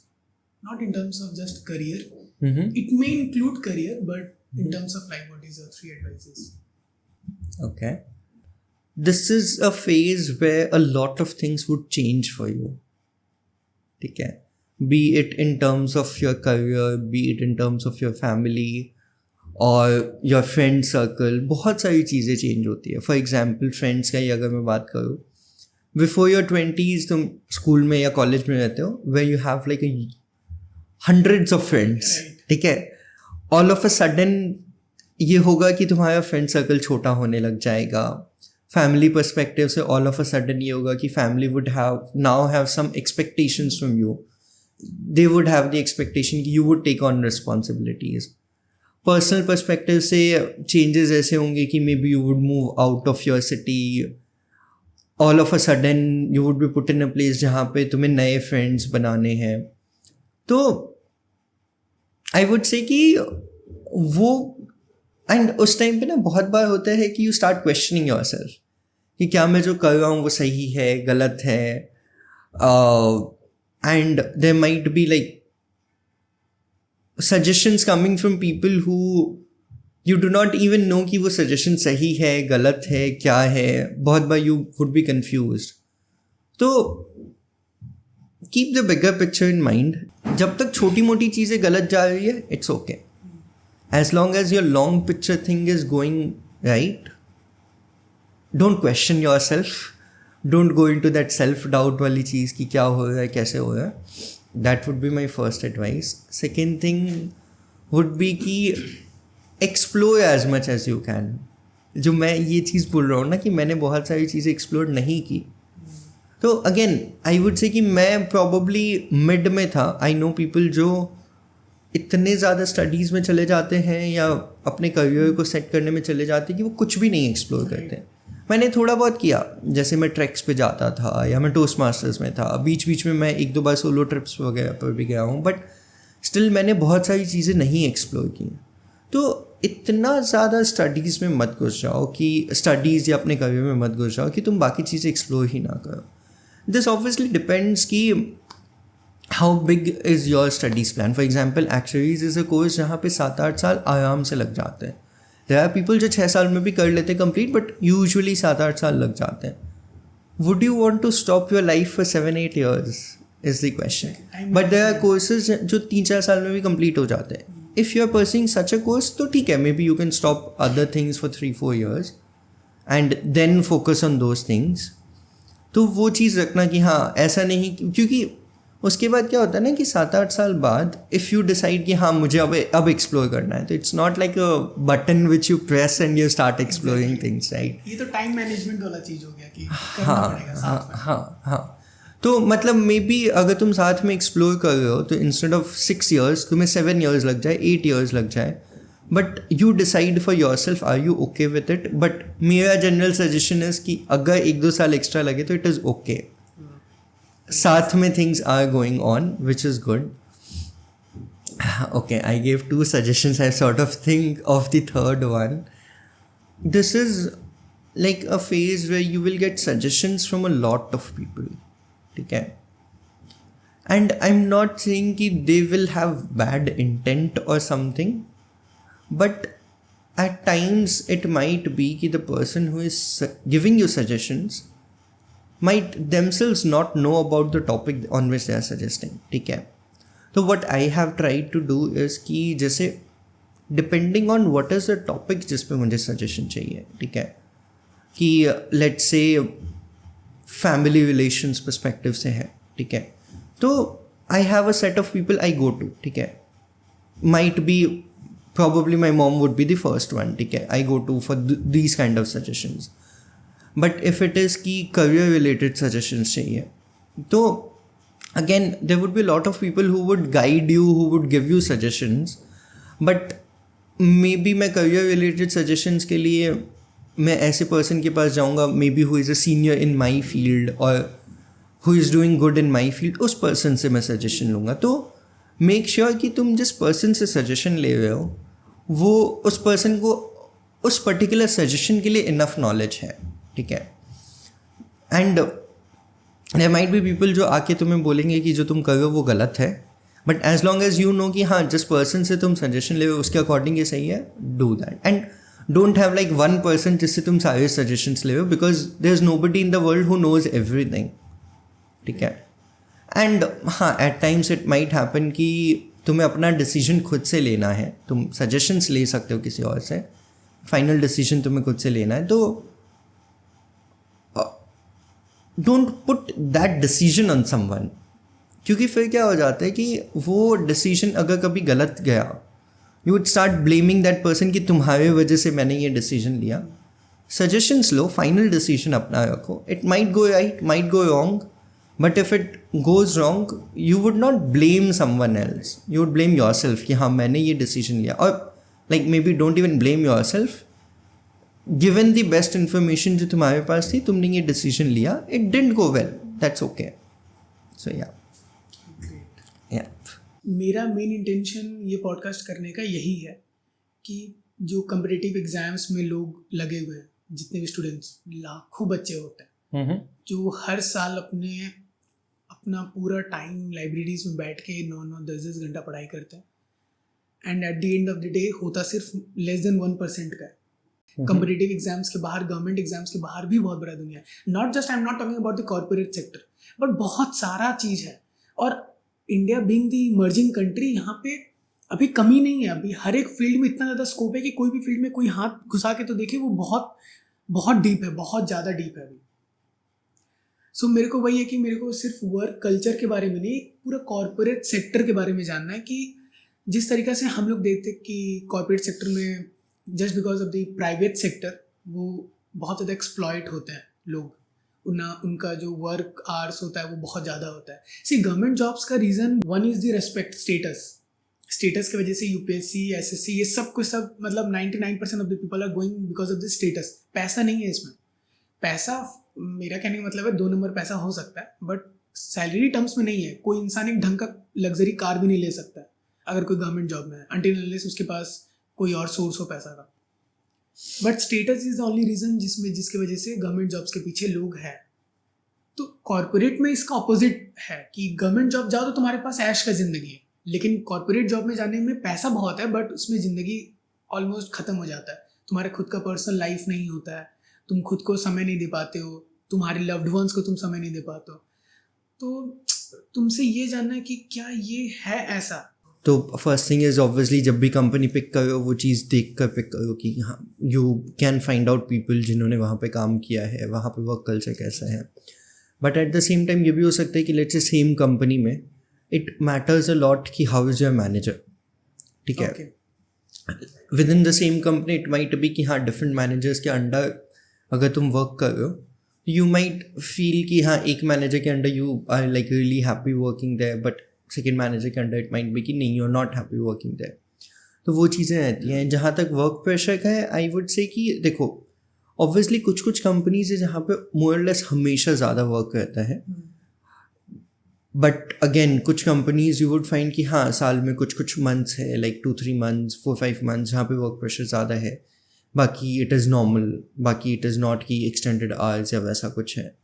not in terms of just career. It may include career, but in terms of life, what is your 3 advices? Okay. This is a phase where a lot of things would change for you. ठीक है, be it in terms of your career, be it in terms of your family or your friend circle. बहुत सारी चीज़ें change होती है. For example friends का ही अगर मैं बात करूँ, बिफोर योर 20s तुम स्कूल में या कॉलेज में रहते हो where you have like hundreds of friends. ठीक है, ऑल ऑफ अ सडन ये होगा कि तुम्हारा फ्रेंड सर्कल छोटा होने लग जाएगा. फैमिली पर्सपेक्टिव से ऑल ऑफ अ सडन ये होगा कि family would have some expectations from you. They would have the expectation कि you would take on responsibilities. Personal perspective से चेंजेस ऐसे होंगे कि maybe you would move out of your city. All of a sudden you would be put in a place जहाँ पे तुम्हें नए friends बनाने हैं. तो आई वुड से कि वो एंड उस टाइम पे ना बहुत बार होता है कि यू स्टार्ट क्वेश्चनिंग योरसेल्फ कि क्या मैं जो कर रहा हूँ वो सही है, गलत है. And there might be like suggestions coming from people who you do not even know कि वो सजेशन सही है, गलत है, क्या है. बहुत बार यू वुड बी कन्फ्यूज्ड. तो keep the bigger picture in mind. जब तक छोटी मोटी चीज़ें गलत जा रही है it's okay. As long as your long picture thing is going right, don't question yourself. Don't go into that self-doubt वाली चीज़ कि क्या हो रहा है, कैसे हो रहा है. That would be my first advice. Second thing would be कि explore as much as you can. जो मैं ये चीज़ बोल रहा हूँ ना कि मैंने बहुत सारी चीज़ें एक्सप्लोर नहीं की, तो अगेन आई वुड से कि मैं प्रॉबली मिड में था. आई नो पीपल जो इतने ज़्यादा स्टडीज़ में चले जाते हैं या अपने करियर को सेट करने में चले जाते हैं कि वो कुछ भी नहीं एक्सप्लोर करते. मैंने थोड़ा बहुत किया, जैसे मैं ट्रैक्स पे जाता था या मैं टोस्ट मास्टर्स में था. बीच बीच में मैं 1-2 बार सोलो ट्रिप्स वगैरह पर भी गया हूँ, बट स्टिल मैंने बहुत सारी चीज़ें नहीं एक्सप्लोर की. तो इतना ज़्यादा स्टडीज़ में मत घुस जाओ कि स्टडीज़ या अपने करियर में मत घुस जाओ कि तुम बाकी चीज़ें एक्सप्लोर ही ना करो. दिस ऑब्वियसली डिपेंड्स कि how big is your studies plan. For example एक्चुअलीज is a course जहाँ पे 7-8 साल आराम से लग जाते हैं. देयर आर पीपल जो 6 साल में भी कर लेते हैं कंप्लीट, बट यूजुअली 7-8 साल लग जाते हैं. Would you want to stop your life for 7-8 years is the question. But there are courses जो 3-4 साल में भी कंप्लीट हो जाते हैं. If you are pursuing such a course तो ठीक है, maybe you can stop other things for 3-4 years and then focus on those things. तो वो चीज़ रखना कि हाँ ऐसा नहीं, क्योंकि उसके बाद क्या होता है ना कि 7-8 साल बाद इफ़ यू डिसाइड कि हाँ मुझे अब एक्सप्लोर करना है, तो it's not like a button which you press and you start exploring things, right. ये तो टाइम मैनेजमेंट वाला चीज़ हो गया कि करना पड़ेगा साथ में. हाँ. तो मतलब मे बी अगर तुम साथ में एक्सप्लोर कर रहे हो तो इंस्टेड ऑफ 6 years तुम्हें 7 years लग जाए, 8 years लग जाए, but you decide for yourself are you okay with it. But मेरा जनरल सजेशन इज़ कि अगर 1-2 साल एक्स्ट्रा लगे तो इट इज़ ओके. साथ में things are going on, which is good. Okay, I gave 2 suggestions. I sort of think of the third one. This is like a phase where you will get suggestions from a lot of people. Okay? And I'm not saying that they will have bad intent or something, but at times it might be that the person who is giving you suggestions might themselves not know about the topic on which they are suggesting. ठीक है. तो what I have tried to do is कि जैसे depending on what is the topic जिस पे मुझे suggestion चाहिए, ठीक है, कि let's say family relations perspective से है, ठीक है, तो I have a set of people I go to, ठीक है. Might be probably my mom would be the first one, ठीक है, I go to for these kind of suggestions. But if it is की career related suggestions चाहिए तो again there would be lot of people who would guide you, who would give you suggestions. But maybe मैं career related suggestions के लिए मैं ऐसे person के पास जाऊँगा maybe who is a senior in my field और who is doing good in my field. उस पर्सन से मैं सजेशन लूँगा. तो मेक श्योर कि तुम जिस पर्सन से सजेशन ले रहे हो वो उस पर्सन को उस पर्टिकुलर सजेशन के लिए इनफ नॉलेज है, ठीक है. And there might be people जो आके तुम्हें बोलेंगे कि जो तुम कर रहे हो वो गलत है, but as long as you know कि हाँ जिस पर्सन से तुम सजेशन ले रहे हो उसके अकॉर्डिंग ये सही है, do that. And don't have like one person जिससे तुम सारे सजेशंस ले रहे हो, because there is nobody in the world who knows everything, ठीक है. एंड हाँ at times it might happen कि तुम्हें अपना डिसीजन खुद से लेना है. तुम सजेशंस ले सकते हो किसी और से, फाइनल डिसीजन तुम्हें खुद से लेना है. तो don't put that decision on someone, क्योंकि फिर क्या हो जाता है कि वो डिसीजन अगर कभी गलत गया you would start blaming that person कि तुम्हारे वजह से मैंने ये डिसीजन लिया. सजेशंस लो, फाइनल डिसीजन अपना रखो. It might go right, might go wrong, but if it goes wrong you would not blame someone else, you would blame yourself कि हाँ मैंने ये डिसीजन लिया. और like maybe don't even blame yourself. Given the best information जो तुम्हारे पास थी, तुमने ये डिसीजन लिया, it didn't go well, that's okay. So yeah मेरा मेन इंटेंशन ये पॉडकास्ट करने का यही है कि जो कम्पिटिटिव एग्जाम्स में लोग लगे हुए हैं, जितने भी स्टूडेंट्स, लाखों बच्चे होते हैं जो हर साल अपना पूरा टाइम लाइब्रेरीज में बैठ के 9-9, 10-10 घंटा पढ़ाई करते हैं, and at the end of the day होता सिर्फ लेस देन 1% का है. कम्पिटिटिव एग्जाम्स के बाहर, गवर्नमेंट एग्जाम्स के बाहर भी बहुत बड़ा दुनिया है. Not just I am not talking about the corporate sector, but बहुत सारा चीज़ है. और India being the emerging country, यहाँ पे अभी कमी नहीं है. अभी हर एक फील्ड में इतना ज़्यादा स्कोप है कि कोई भी फील्ड में कोई हाथ घुसा के तो देखे, वो बहुत बहुत डीप है, बहुत ज़्यादा डीप है अभी. सो मेरे को वही है कि मेरे को सिर्फ वर्क कल्चर के बारे में नहीं, पूरा कॉर्पोरेट सेक्टर के बारे में जानना है कि जिस तरीक़े से हम लोग देखते हैं कि कॉर्पोरेट सेक्टर में just because of the private sector वो बहुत ज़्यादा एक्सप्लॉइट होते हैं लोग, उनका जो वर्क आवर्स होता है वो बहुत ज़्यादा होता है. सी गवर्नमेंट जॉब्स का reason one is the respect, status की वजह से यूपीएससी, एसएससी, ये सब कुछ सब मतलब 99% of the people are going because of the status. पैसा नहीं है इसमें. पैसा मेरा कहने का मतलब है 2 नंबर पैसा हो सकता है, बट सैलरी टर्म्स में नहीं है. कोई इंसान एक ढंग का लग्जरी कार भी नहीं ले सकता है अगर कोई गवर्नमेंट जॉब में है, अनटिल अनलेस उसके पास कोई और सोर्स हो पैसा का. But status is the only reason जिसकी वजह से गवर्नमेंट जॉब्स के पीछे लोग हैं. तो कॉर्पोरेट में इसका ऑपोजिट है कि गवर्नमेंट जॉब जाओ तो तुम्हारे पास ऐश का ज़िंदगी है, लेकिन कॉर्पोरेट जॉब में जाने में पैसा बहुत है बट उसमें ज़िंदगी ऑलमोस्ट ख़त्म हो जाता है। तुम्हारा खुद का पर्सनल लाइफ नहीं होता है, तुम खुद को समय नहीं दे पाते हो, तुम्हारे लव्ड वंस को तुम समय नहीं दे पाते हो। तो तुमसे ये जानना है कि क्या ये है ऐसा? तो फर्स्ट थिंग इज़ ऑब्वियसली जब भी कंपनी पिक करो वो चीज़ देख कर पिक करो कि हाँ you can find out people जिन्होंने वहाँ पे काम किया है, वहाँ पे वर्क कल्चर कैसा है। But at the same time ये भी हो सकता है कि लेट्स से सेम कंपनी में इट मैटर्स अ लॉट कि हाउ इज़ योर मैनेजर, ठीक है। With in the same company it might be कि हाँ डिफरेंट मैनेजर्स के अंडर अगर तुम वर्क कर रहे हो यू माइट फील कि हाँ एक मैनेजर के under you are like really happy working there, but second manager के अंडर इट माइट बी कि नहीं you are not happy working there. तो वो चीज़ें रहती हैं। जहाँ तक वर्क प्रेशर का है आई वुड से कि देखो ऑब्वियसली कुछ कुछ कंपनीज है जहाँ पे मोर लेस हमेशा ज़्यादा वर्क रहता है, बट अगेन कुछ कंपनीज यू वुड फाइंड कि हाँ साल में कुछ कुछ मंथ्स है लाइक 2-3 मंथ्स 4-5 मंथ्स जहाँ पे वर्क प्रेशर ज़्यादा है, बाकी इट इज़ नॉर्मल, बाकी इट इज़ नॉट कि एक्सटेंडेड आवर्स या वैसा कुछ है।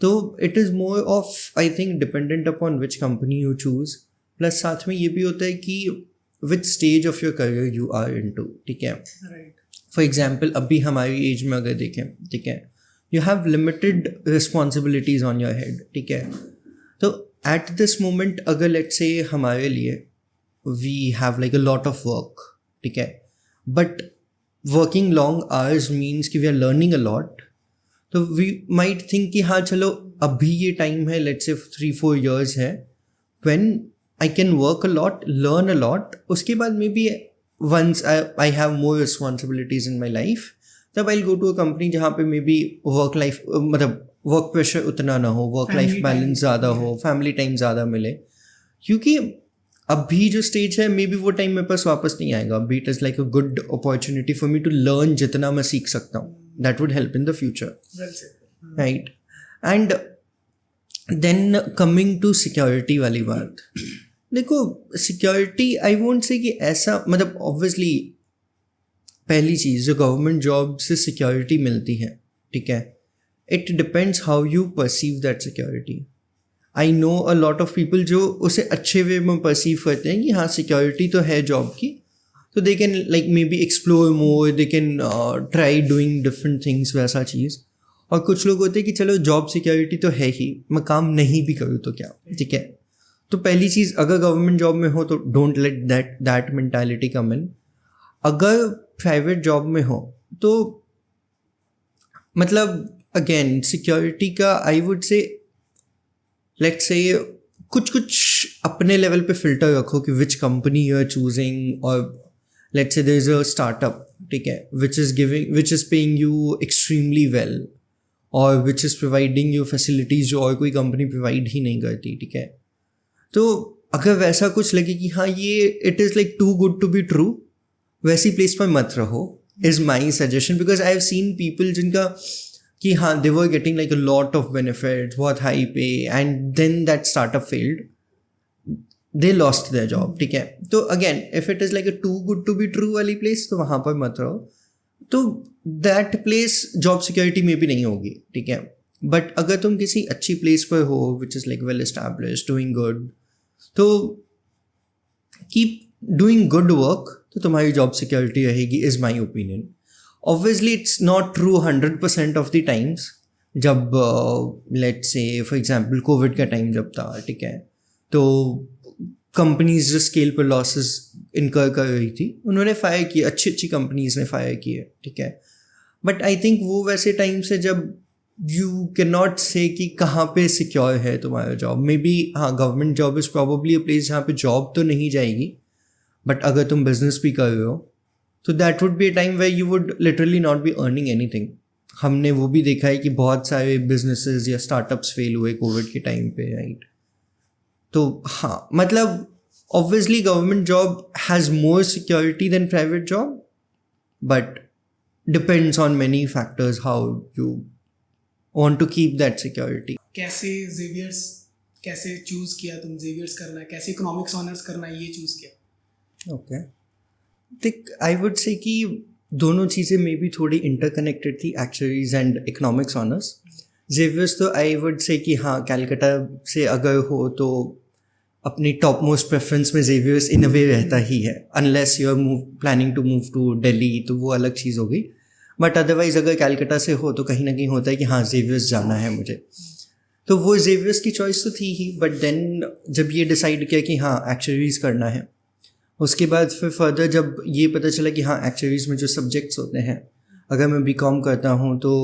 तो it is more of I think dependent upon which company you choose. Plus साथ में ये भी होता है कि which stage of your career you are into, ठीक है। फॉर एग्जाम्पल अभी हमारी एज में अगर देखें, ठीक है, you have limited responsibilities on your head, ठीक है। तो एट दिस मोमेंट अगर लेट्स से हमारे लिए we have like a lot of work, ठीक है, but working long hours means कि we are learning a lot, तो वी माइट थिंक कि हाँ चलो अभी ये टाइम है लेट्स से 3-4 years है when I can work a lot, learn a lot, उसके बाद maybe once I have more responsibilities in my life तब I go to a company जहाँ पे मे बी वर्क लाइफ मतलब work pressure उतना ना हो, वर्क लाइफ बैलेंस ज़्यादा हो, फैमिली टाइम ज़्यादा मिले। क्योंकि अभी जो स्टेज है मे बी वो टाइम मेरे पास वापस नहीं आएगा। अभी it is like a good opportunity for me to learn जितना मैं सीख सकता हूँ, that would help in the future, right. And then coming to security वाली बात, देखो सिक्योरिटी आई वोंट से कि ऐसा मतलब ऑब्वियसली पहली चीज़ जो गवर्नमेंट जॉब से सिक्योरिटी मिलती है, ठीक है, it depends how you perceive that security. I know a lot of people जो उसे अच्छे वे में परसीव करते हैं कि हाँ सिक्योरिटी तो है जॉब की, तो they can like may be explore more, they can try doing different things वैसा चीज़। और कुछ लोग होते हैं कि चलो जॉब सिक्योरिटी तो है ही, मैं काम नहीं भी करूँ तो क्या, ठीक है। तो पहली चीज़ अगर गवर्नमेंट जॉब में हो तो डोंट लेट दैट मेंटालिटी कम इन। अगर प्राइवेट जॉब में हो तो मतलब अगेन सिक्योरिटी का आई वुड से लेट्स से कुछ अपने लेवल पे फिल्टर रखो कि which company you are choosing, और let's say there is a startup, ठीक है, which is paying you extremely well और which is providing you facilities जो और कोई कंपनी प्रोवाइड ही नहीं करती, ठीक है। तो अगर वैसा कुछ लगे कि हाँ ये it is like too good to be true, वैसी प्लेस पर मत रहो is my suggestion. Because I have seen people जिनका कि हाँ they were getting like a lot of benefits, बहुत high pay, and then that startup failed, they lost their job, ठीक है। तो again if it is like a too good to be true वाली place तो वहाँ पर मत रहो, तो दैट प्लेस जॉब सिक्योरिटी में भी नहीं होगी, ठीक है। बट अगर तुम किसी अच्छी प्लेस पर हो which is like well established doing good, तो कीप डूइंग गुड वर्क, तो तुम्हारी जॉब सिक्योरिटी रहेगी is my opinion. Obviously it's not true 100% of the times. जब let's say for example Covid का टाइम जब था, ठीक है, तो कंपनीज जो स्केल पर लॉसेस इनकर कर रही थी उन्होंने फायर किए, अच्छी अच्छी कंपनीज ने फायर किए, ठीक है। बट आई थिंक वो वैसे टाइम से जब यू कैन नॉट से कि कहाँ पे सिक्योर है तुम्हारा जॉब। मे बी हाँ government job is probably a place जहाँ पे जॉब तो नहीं जाएगी, बट अगर तुम बिजनेस भी कर रहे हो तो that would be a time where you would literally not be earning anything. हमने वो भी देखा है कि बहुत सारे बिजनेसेस या स्टार्टअप्स फेल हुए कोविड के टाइम पे, राइट। तो हाँ मतलब obviously government job has more security than private job, but depends on many factors how you want to keep that security. कैसे चूज़ किया तुम जेवियर्स करना है, कैसे इकोनॉमिक्स ऑनर्स करना है, ये चूज़ किया? ओके, देख आई वुड से कि दोनों चीज़ें मे बी थोड़ी इंटरकनेक्टेड थी, एक्चुअलीज एंड इकोनॉमिक्स ऑनर्स। जेवियर्स तो आई वुड से कि हाँ कैलकाटा से अगर हो तो अपनी टॉप मोस्ट प्रेफरेंस में जेवियर्स इन अ वे रहता ही है, unless you are planning to move to Delhi तो वो अलग चीज़ हो गई, बट अदरवाइज अगर कैलकाटा से हो तो कहीं ना कहीं होता है कि हाँ जेवियर्स जाना है मुझे। तो वो जेवियर्स की चॉइस तो थी ही, बट देन जब ये डिसाइड किया कि हाँ एक्चुअरीज करना है, उसके बाद फिर फर्दर जब ये पता चला कि हाँ एक्चुअरीज में जो सब्जेक्ट्स होते हैं, अगर मैं बीकॉम करता हूँ तो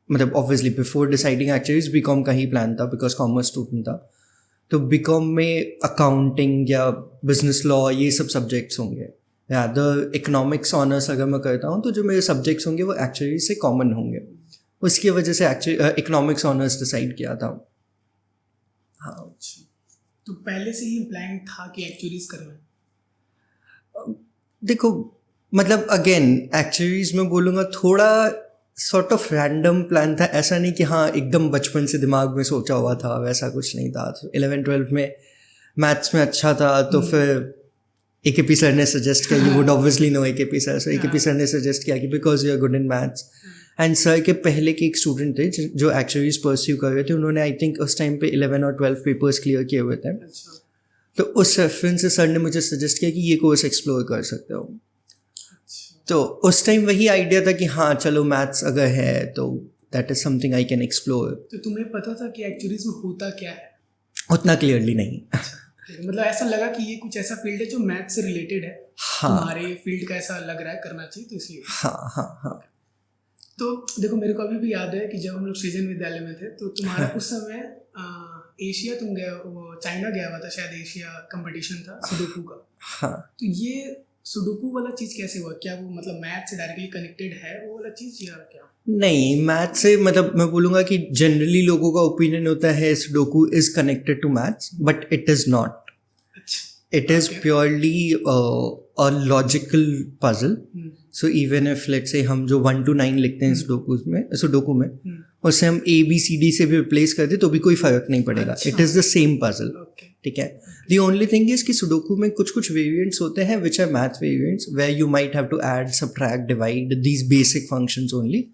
मतलब obviously before deciding actuaries BCom का ही प्लान था बिकॉज कॉमर्स स्टूडेंट था, तो बीकॉम में अकाउंटिंग या बिजनेस लॉ ये सब सब्जेक्ट्स होंगे, या अदर इकोनॉमिक्स ऑनर्स अगर मैं करता हूँ तो जो मेरे सब्जेक्ट्स होंगे वो एक्चुअली से कॉमन होंगे, उसकी वजह से एक्चुअली इकोनॉमिक्स ऑनर्स डिसाइड किया था। हाँ अच्छा, तो पहले से ही प्लान था कि एक्चुअलीज करना है? देखो मतलब अगेन एक्चुअलीज में बोलूँगा थोड़ा सॉर्ट ऑफ रैंडम प्लान था, ऐसा नहीं कि हाँ एकदम बचपन से दिमाग में सोचा हुआ था, वैसा कुछ नहीं था। 11-12 में मैथ्स में अच्छा था तो फिर AKP सर ने सजेस्ट किया, you would obviously know AKP sir, so AKP sir ने सजेस्ट किया कि because you are good in maths, and sir के पहले के एक स्टूडेंट थे जो एक्चुअलीज परस्यू कर रहे थे, उन्होंने आई थिंक उस टाइम पे 11 और 12 पेपर्स क्लियर किए हुए थे, तो उस रेफरेंस से सर ने मुझे सजेस्ट किया कि ये कोर्स एक्सप्लोर कर सकते हो। तो उस टाइम वही आइडिया था कि हाँ चलो मैथ्स अगर है तो that is something I can explore. तो तुम्हें पता था कि एक्चुअलीज में होता क्या है? उतना क्लियरली नहीं। मतलब ऐसा लगा कि ये कुछ ऐसा फील्ड है जो मैथ्स से रिलेटेड है, हाँ, तुम्हारे फील्ड का ऐसा लग रहा है करना चाहिए तो इसलिए। हाँ हाँ हाँ। तो देखो मेरे को अभी भी याद है कि जब हम लोग सृजन विद्यालय में थे तो तुम्हारा उस समय एशिया तुम गया, वो चाइना गया हुआ था शायद, एशिया कंपटीशन था सुडोकू का। हाँ, तो ये सुडोकू वाला चीज़ कैसे हुआ? क्या वो मतलब मैथ से डायरेक्टली कनेक्टेड है वो वाला चीज़ या क्या? नहीं मैथ से मतलब मैं बोलूँगा कि जनरली लोगों का ओपिनियन होता है sudoku is connected to maths, but it is not. It is purely a logical puzzle. So even if let's say हम जो 1 to 9 लिखते हैं सुडोकू में उससे हम ABCD से भी रिप्लेस कर दे तो भी कोई फर्क नहीं पड़ेगा, it is the same puzzle. ठीक है, द ओनली थिंग इज कि सुडोकू में कुछ कुछ वेरिएंट्स होते हैं which are math variants where you might have to add, subtract, divide, these basic functions only.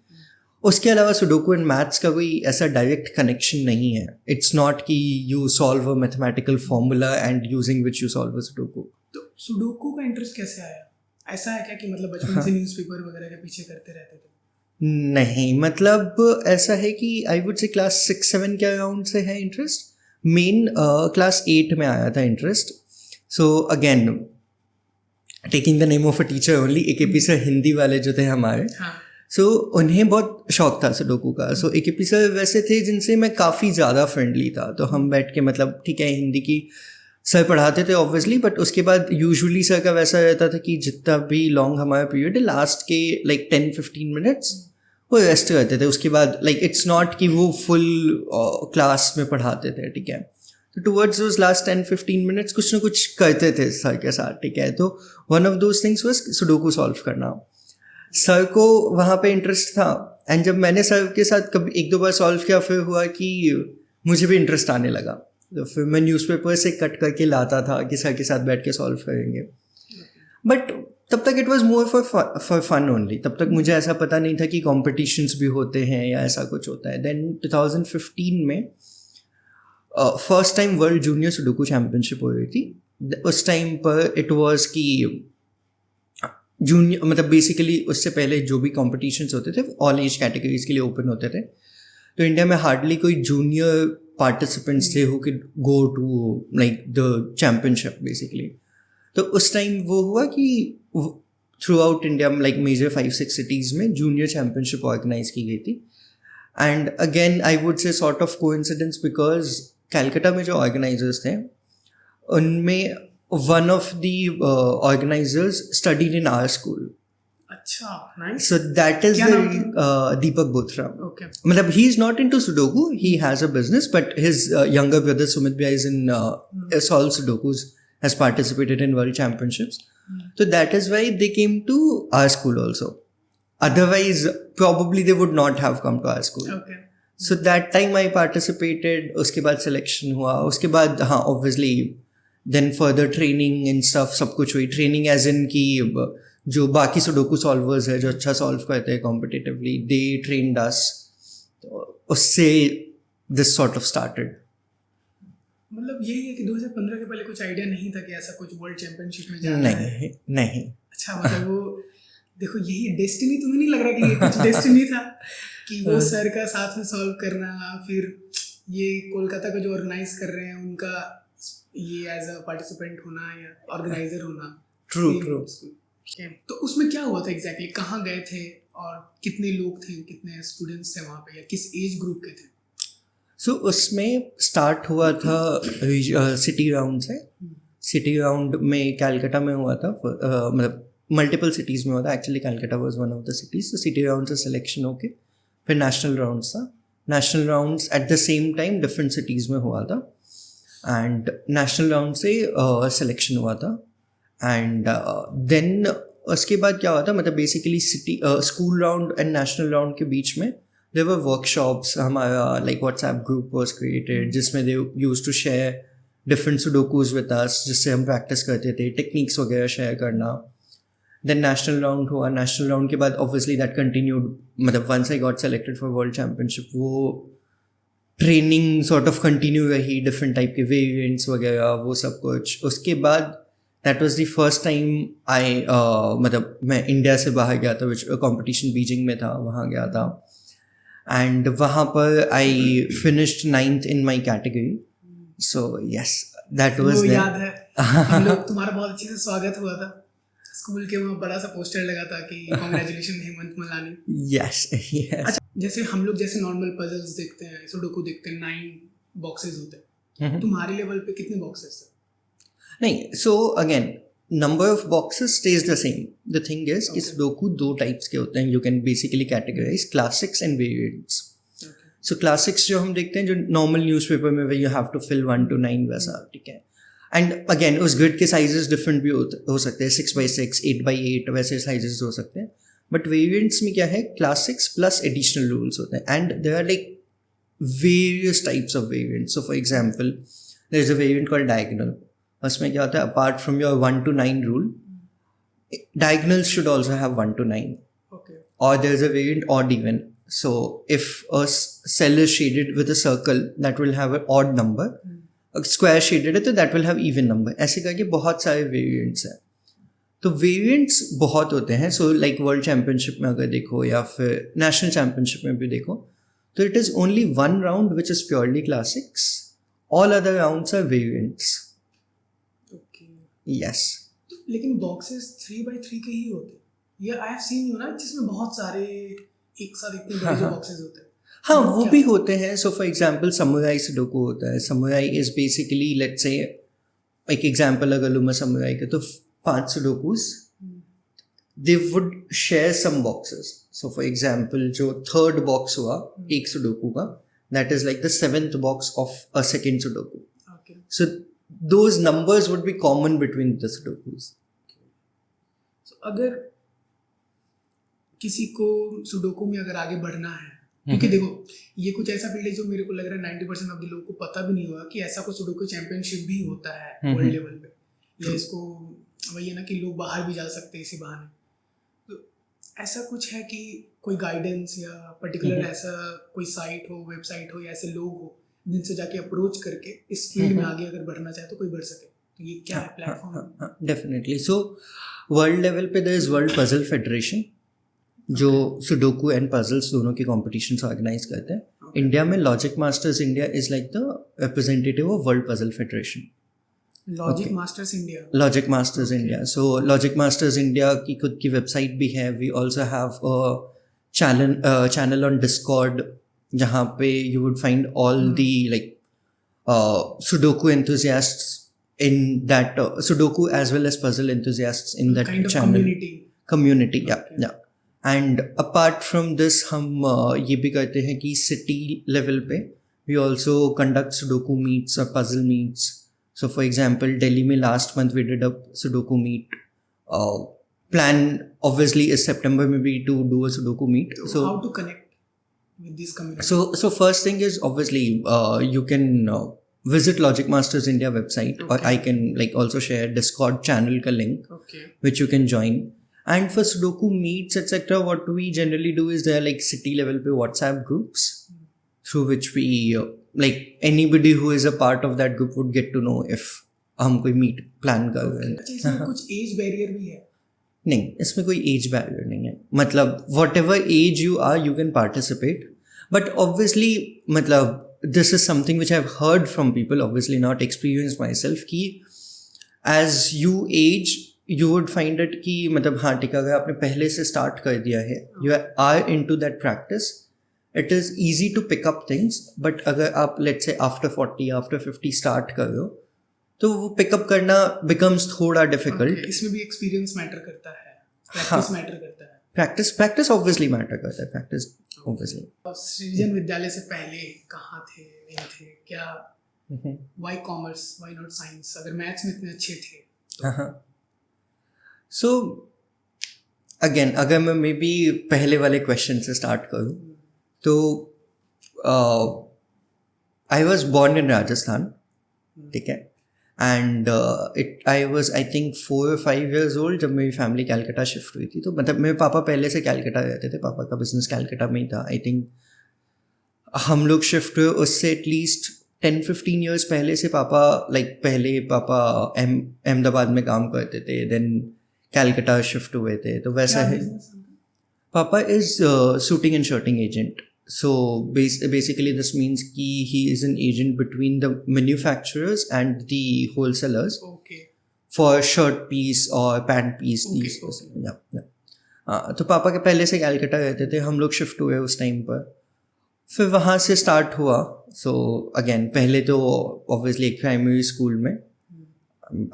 उसके अलावा सुडोकू एंड मैथ्स का कोई ऐसा डायरेक्ट कनेक्शन नहीं है। इट्स नॉट कि you solve a mathematical formula and using which you solve a sudoku. तो sudoku का इंटरेस्ट कैसे आया? ऐसा है क्या कि मतलब बचपन से न्यूज़पेपर वगैरह के पीछे करते रहते थे? नहीं, मतलब ऐसा है कि आई वुड से क्लास 6-7 के अराउंड से है इंटरेस्ट। मेन क्लास 8 में आया था interest. So again taking the name of a teacher only, AKP sir Hindi वाले जो थे हमारे, सो उन्हें बहुत शौक था सुडोकू का। सो AKP सर वैसे थे जिनसे मैं काफ़ी ज़्यादा फ्रेंडली था, तो हम बैठ के मतलब ठीक है हिंदी की सर पढ़ाते थे ऑब्वियसली, बट उसके बाद यूजुअली सर का वैसा रहता था कि जितना भी लॉन्ग हमारा पीरियड है लास्ट के लाइक 10-15 मिनट्स वो रेस्ट करते थे। उसके बाद लाइक इट्स नॉट कि वो फुल क्लास में पढ़ाते थे। ठीक है, तो टुवर्ड्स दोज लास्ट 10-15 मिनट्स कुछ ना कुछ करते थे सर के साथ। ठीक है, तो one of those things was sudoku solve करना। सर को वहाँ पे इंटरेस्ट था, एंड जब मैंने सर के साथ कभी 1-2 बार सॉल्व किया फिर हुआ कि मुझे भी इंटरेस्ट आने लगा, तो फिर मैं न्यूज़पेपर से कट करके लाता था कि सर के साथ बैठ के सॉल्व करेंगे। बट तब तक it was more for fun only. तब तक मुझे ऐसा पता नहीं था कि कॉम्पिटिशन्स भी होते हैं या ऐसा कुछ होता है। देन 2015 में first time world junior sudoku championship हो रही थी। उस टाइम पर इट वाज कि जूनियर मतलब बेसिकली उससे पहले जो भी कॉम्पिटिशन्स होते थे ऑल एज कैटेगरीज के लिए ओपन होते थे, तो इंडिया में हार्डली कोई जूनियर पार्टिसिपेंट्स थे who can go to like the championship basically. तो उस टाइम वो हुआ कि थ्रू आउट इंडिया में लाइक मेजर 5-6 सिटीज़ में जूनियर चैम्पियनशिप ऑर्गेनाइज की गई थी। And again I would say sort of coincidence because Calcutta में जो ऑर्गेनाइजर्स थे उनमें one of the organizers studied in our school. अच्छा, nice. So that is Deepak Bothra. Okay. मतलब he is not into Sudoku. He has a business, but his younger brother Sumit Bhai is in solved Sudokus, has participated in world championships. So that is why they came to our school also. Otherwise, probably they would not have come to our school. Okay. So that time I participated. उसके बाद selection हुआ. उसके बाद हाँ obviously then further training and stuff सब कुछ हुई. Training as in कि जो बाकी सुडोकू सॉल्वर्स है जो अच्छा सॉल्व करते हैं कॉम्पिटिटिवली, दे ट्रेन्ड अस। उससे दिस सॉर्ट ऑफ स्टार्टेड. मतलब यही है कि 2015 के पहले कुछ आइडिया नहीं था कि ऐसा कुछ वर्ल्ड चैंपियनशिप में जाना है. नहीं. अच्छा, मतलब वो देखो, यही डेस्टिनी. तुम्हें नहीं लग रहा कि ये कुछ डेस्टिनी था कि वो सर का साथ में सॉल्व करना, फिर ये कोलकाता को जो ऑर्गेनाइज कर रहे हैं उनका ये एज अ पार्टिसिपेंट होना या ऑर्गेनाइजर होना. ट्रू. तो उसमें क्या हुआ था एग्जैक्टली? कहाँ गए थे और कितने लोग थे, कितने स्टूडेंट्स थे वहाँ पे, या किस एज ग्रुप के थे? सो उसमें स्टार्ट हुआ था सिटी राउंड से. सिटी राउंड में कैलकाटा में हुआ था. मतलब मल्टीपल सिटीज़ में हुआ था. Actually Calcutta was one of the cities. तो सिटी राउंड से सिलेक्शन होके फिर नेशनल राउंड्स था. National rounds eight the same time different cities में हुआ था. एंड नेशनल राउंड से सिलेक्शन हुआ था. एंड देन उसके बाद क्या हुआ था, मतलब basically city school round and national round के बीच में there were workshops. हमारा like WhatsApp group was created जिसमें they used to share different sudokus with us, जिससे हम practice करते थे, techniques वगैरह share करना. Then national round हुआ. national round के बाद obviously that continued. मतलब once I got selected for world championship, वो training sort of continue रही, different type के variants वगैरह वो सब कुछ. उसके बाद that was the first time I मतलब मैं इंडिया से बाहर गया था, which competition बीजिंग में था, वहाँ गया था. And वहाँ पर I finished 9th in my category. So yes, that was वो there. याद है, हम लोग तुम्हारा बहुत अच्छे से स्वागत हुआ था स्कूल के. वहाँ बड़ा सा पोस्टर लगा था कि कांग्रेचुलेशन हेमंत मलानी. Yes. अच्छा, जैसे हम लोग जैसे नॉर्मल पजल्स देखते हैं, सुडोकू देखते हैं, 9 बॉक्सेस होते हैं. तुम्हारे लेवल पे कितने बॉक्सेस थे? नहीं, so again number of boxes stays the same. The thing is कि सुडोकू 2 types के होते हैं. You can basically categorize classics and variants. So classics जो हम देखते हैं, जो normal newspaper में where you have to fill 1 to 9 वैसा, ठीक है. And again उस grid के sizes different भी हो सकते हैं. 6x6, 8x8 वैसे sizes हो सकते हैं. But variants में क्या है, classics plus additional rules होते हैं. And there are like various types of variants. So for example, there is a variant called diagonal. उसमें क्या होता है, apart from your 1 to 9 rule, diagonals should also have 1 to 9. Okay. Or there is a variant odd even. So if a cell is shaded with a circle, that will have an odd number. A square shaded है तो that will have even number. ऐसे करके बहुत सारे variants हैं. तो variants बहुत होते हैं. So like world championship में अगर देखो या फिर national championship में भी देखो, तो it is only one round which is purely classics. All other rounds are variants. Yes. लेकिन बॉक्सेस 3x3 के ही होते हैं. ये आई हैव सीन यू ना, जिसमें बहुत सारे एक साथ इतने बड़े जो बॉक्सेस होते हैं. हाँ, वो भी होते हैं. सो फॉर एग्जांपल समुराई सुडोकू होता है. Samurai is basically let's say एक एग्जांपल अगर लूँ मैं समुराई का, तो 5 sudokus they would share some boxes. So for example जो 3rd बॉक्स हुआ एक सुडोकू का, that is like the 7th box of a second sudoku. So those numbers would be common between the sudokus. So, अगर किसी को sudoku में अगर आगे बढ़ना है, क्योंकि देखो ये कुछ ऐसा फील्ड है जो मेरे को लग रहा है 90% ऑफ द लोगों को पता भी नहीं होगा कि ऐसा कोई सुडोकू चैंपियनशिप भी होता है वर्ल्ड लेवल पे. या इसको वही है ना कि लोग बाहर भी जा सकते हैं इसी बहाने. तो ऐसा कुछ है कि कोई गाइडेंस या पर्टिकुलर ऐसा कोई साइट हो, वेबसाइट हो, या ऐसे लोग हो जिनसे जाके अप्रोच करके इस फील्ड में आगे अगर बढ़ना चाहे तो कोई बढ़ सके? तो ये क्या है platform? Definitely. So world level पे there is world puzzle federation जो सुडोकू एंड पजल्स दोनों के कॉम्पिटिशन्स ऑर्गेनाइज करते हैं. इंडिया में logic masters India is like the representative of world puzzle federation. Logic masters India. Logic masters India. So logic masters India की खुद की website भी है. We also have a channel on Discord जहाँ पे you would find all the like Sudoku enthusiasts in that Sudoku as well as puzzle enthusiasts in that kind of channel. Community, yeah, Okay. yeah. And apart from this, हम ये भी करते हैं कि city level पे we also conduct Sudoku meets or puzzle meets. So for example, Delhi में last month we did a Sudoku meet. Plan obviously is September में भी to do a Sudoku meet. So how to connect with this community? So first thing is obviously you can visit Logic Masters India website, or I can like also share Discord channel ka link, which you can join. And for Sudoku meets etc., what we generally do is there are like city level pe WhatsApp groups through which we like anybody who is a part of that group would get to know if हम कोई meet plan कर रहे हैं. अच्छा, इसमें कुछ as barrier भी है? नहीं, इसमें कोई एज बैरियर नहीं है. मतलब whatever age you are you can participate, but obviously मतलब this is something which I've heard from people, obviously not experienced myself, कि as you age you would find it कि मतलब हाँ ठीक है, अगर आपने पहले से start कर दिया है, you are into that practice, it is easy to pick up things. But अगर आप let's say after 40 after 50 start कर रहे हो तो वो पिकअप करना becomes थोड़ा difficult. Okay, इसमें भी एक्सपीरियंस मैटर करता है, प्रैक्टिस मैटर करता है. practice obviously matter करता है, practice obviously. सृजन विद्यालय से पहले कहाँ थे, नहीं थे क्या? Why commerce, why not science? अगर मैथ्स में इतने अच्छे थे हाँ. सो अगेन अगर मैं मे बी पहले वाले क्वेश्चन से स्टार्ट करूँ तो I was born in Rajasthan, ठीक है, and I was I think 4 or 5 years old जब मेरी फैमिली कैलकाटा शिफ्ट हुई थी. तो मतलब मेरे पापा पहले से कैलकाटा रहते थे, पापा का बिजनेस कैलकाटा में ही था. आई थिंक हम लोग शिफ्ट हुए उससे एटलीस्ट 10-15 years पहले से पापा पहले पापा अहमदाबाद में काम करते थे, देन कैलकाटा शिफ्ट हुए थे. तो वैसा है. पापा is suiting and shirting agent. So basically this means he is an agent between the manufacturers and the wholesalers. Okay. For shirt piece or pant piece. Okay, these okay. yeah. तो पापा के पहले से कैलकाटा रहते थे, हम लोग शिफ्ट हुए उस टाइम पर. फिर वहाँ से स्टार्ट हुआ. सो अगेन पहले तो ऑब्वियसली एक प्राइमरी स्कूल में,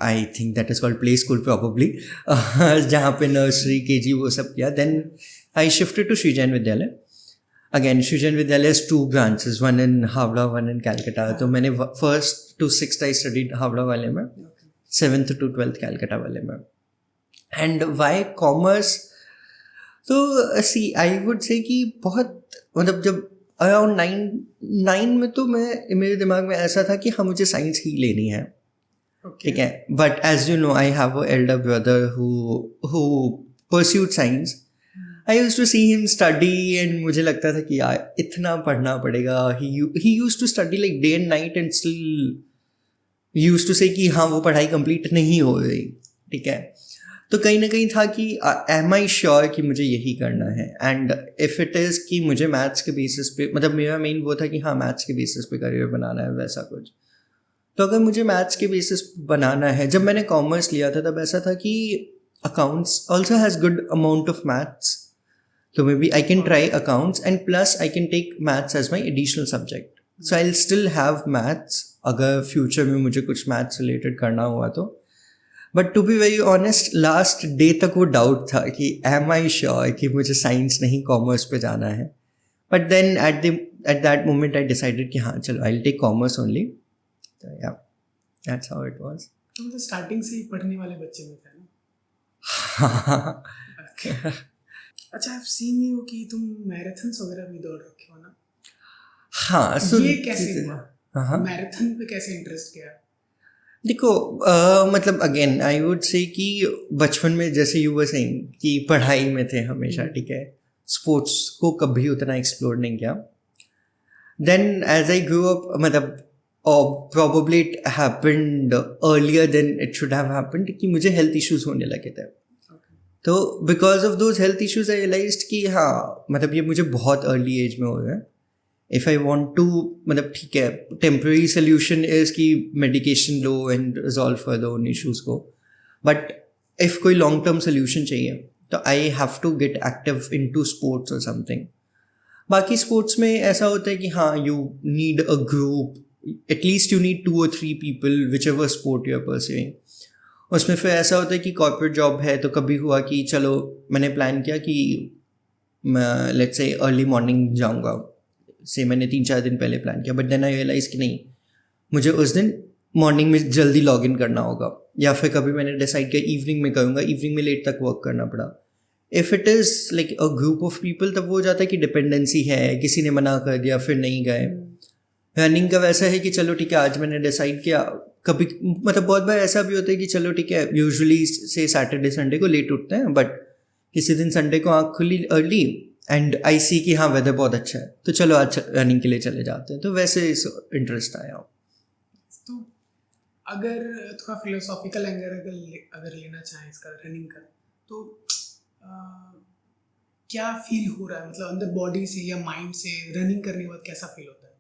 I think that is called play school probably, जहाँ पे नर्सरी KG वो सब किया. Then I shifted to Shri Jain Vidyalaya. Again, Shri Jain Vidyalaya has 2 branches, one in Havla, one in Calcutta. तो मैंने 1st to 6th I studied Havla वाले में, 7th to 12th Calcutta वाले में. And why commerce? तो see, I would say कि बहुत मतलब जब around 9 में तो मेरे दिमाग में ऐसा था कि हाँ मुझे साइंस ही लेनी है, ठीक है. But as you know, I have an elder brother who pursued science. I used to see him study and मुझे लगता था कि यार इतना पढ़ना पड़ेगा. He used to study like day and night and still used to say कि हाँ वो पढ़ाई complete नहीं हो रही, ठीक है. तो कहीं ना कहीं था कि am I sure कि मुझे यही करना है. And if it is कि मुझे मैथ्स के बेसिस पे, मतलब मेरा मेन वो था कि हाँ मैथ्स के बेसिस पे करियर बनाना है वैसा कुछ. तो अगर मुझे मैथ्स के बेसिस बनाना है, जब मैंने कॉमर्स लिया था तब ऐसा था कि accounts also has good amount of maths. So maybe I can try accounts and plus I can take maths as my additional subject. So I'll still have maths अगर future में मुझे कुछ maths related करना हुआ तो. But to be very honest, last day तक वो doubt था कि am I sure कि मुझे science नहीं commerce पे जाना है. But then at that moment I decided कि हाँ चलो I'll take commerce only. So yeah, that's how it was. तुम तो starting से ही पढ़ने वाले बच्चे में थे ना? Okay. अच्छा, I've seen you कि तुम मैराथन्स वगैरह भी दौड़ रखे हो ना? हाँ. So ये कैसे हुआ? मैराथन पे कैसे इंटरेस्ट गया? देखो मतलब अगेन आई वुड से कि बचपन में जैसे यू वर सेइंग कि पढ़ाई में थे हमेशा, ठीक है, स्पोर्ट्स को कभी उतना एक्सप्लोर नहीं किया. Then as I grow up मतलब probably it happened earlier than it should have happened कि मुझे हेल्थ इश्यूज होने लगे थे. तो because of those health issues I realized कि हाँ मतलब ये मुझे बहुत अर्ली एज में हो गया. इफ़ आई वॉन्ट टू मतलब ठीक है टेम्प्रेरी सोल्यूशन इज़ कि मेडिकेशन लो एंड रिजॉल्व कर दो उन इश्यूज़ को, बट इफ़ कोई लॉन्ग टर्म सोल्यूशन चाहिए तो I have to get active into sports और समथिंग. बाकी स्पोर्ट्स में ऐसा होता है कि हाँ you need a group, at least you need 2 or 3 people whichever sport you are pursuing. उसमें फिर ऐसा होता है कि कॉर्पोरेट जॉब है तो कभी हुआ कि चलो मैंने प्लान किया कि मैं लेट्स से अर्ली मॉर्निंग जाऊंगा, से मैंने 3-4 दिन पहले प्लान किया. बट देन आई रियलाइज़ कि नहीं मुझे उस दिन मॉर्निंग में जल्दी लॉग इन करना होगा, या फिर कभी मैंने डिसाइड किया इवनिंग में करूँगा, इवनिंग में लेट तक वर्क करना पड़ा. If it is like a group of people तब वो हो जाता है कि डिपेंडेंसी है, किसी ने मना कर दिया फिर नहीं गए. रनिंग का वैसा है कि चलो ठीक है आज मैंने डिसाइड किया, कभी मतलब बहुत बार ऐसा भी होता है कि चलो ठीक है यूजुअली से सैटरडे संडे को लेट उठते हैं, बट किसी दिन संडे को आँख खुली अर्ली एंड आई सी कि हाँ वेदर बहुत अच्छा है तो चलो आज रनिंग के लिए चले जाते हैं, तो वैसे इंटरेस्ट आया। तो अगर थोड़ा फिलोसॉफिकल एंगल अगर लेना चाहें इसका रनिंग का, तो क्या फील हो रहा है, मतलब अंदर बॉडी से या माइंड से रनिंग करने के बाद कैसा फील होता है?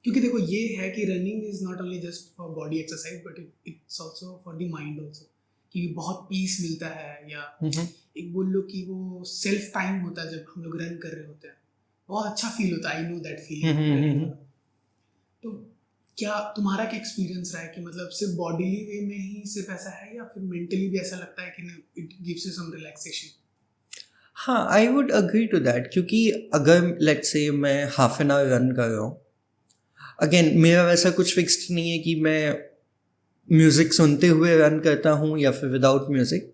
क्योंकि देखो ये है कि running is not only just for body exercise but it's also for the mind also, कि बहुत पीस मिलता है, या एक बोल लो कि वो सेल्फ टाइम होता है जब हम लोग रन कर रहे होते हैं, बहुत अच्छा फील होता है। I know that feeling. तो क्या तुम्हारा क्या एक्सपीरियंस रहा है कि मतलब सिर्फ बॉडीली वे में ही सिर्फ ऐसा है, या फिर मेंटली भी ऐसा लगता है कि it gives you some relaxation? हाँ, I would agree to that, क्योंकि अगर लेट्स से मैं हाफ एन आवर रन कर रहा हूँ, अगेन मेरा वैसा कुछ फिक्स्ड नहीं है कि मैं म्यूज़िक सुनते हुए रन करता हूँ या फिर विदाउट म्यूज़िक,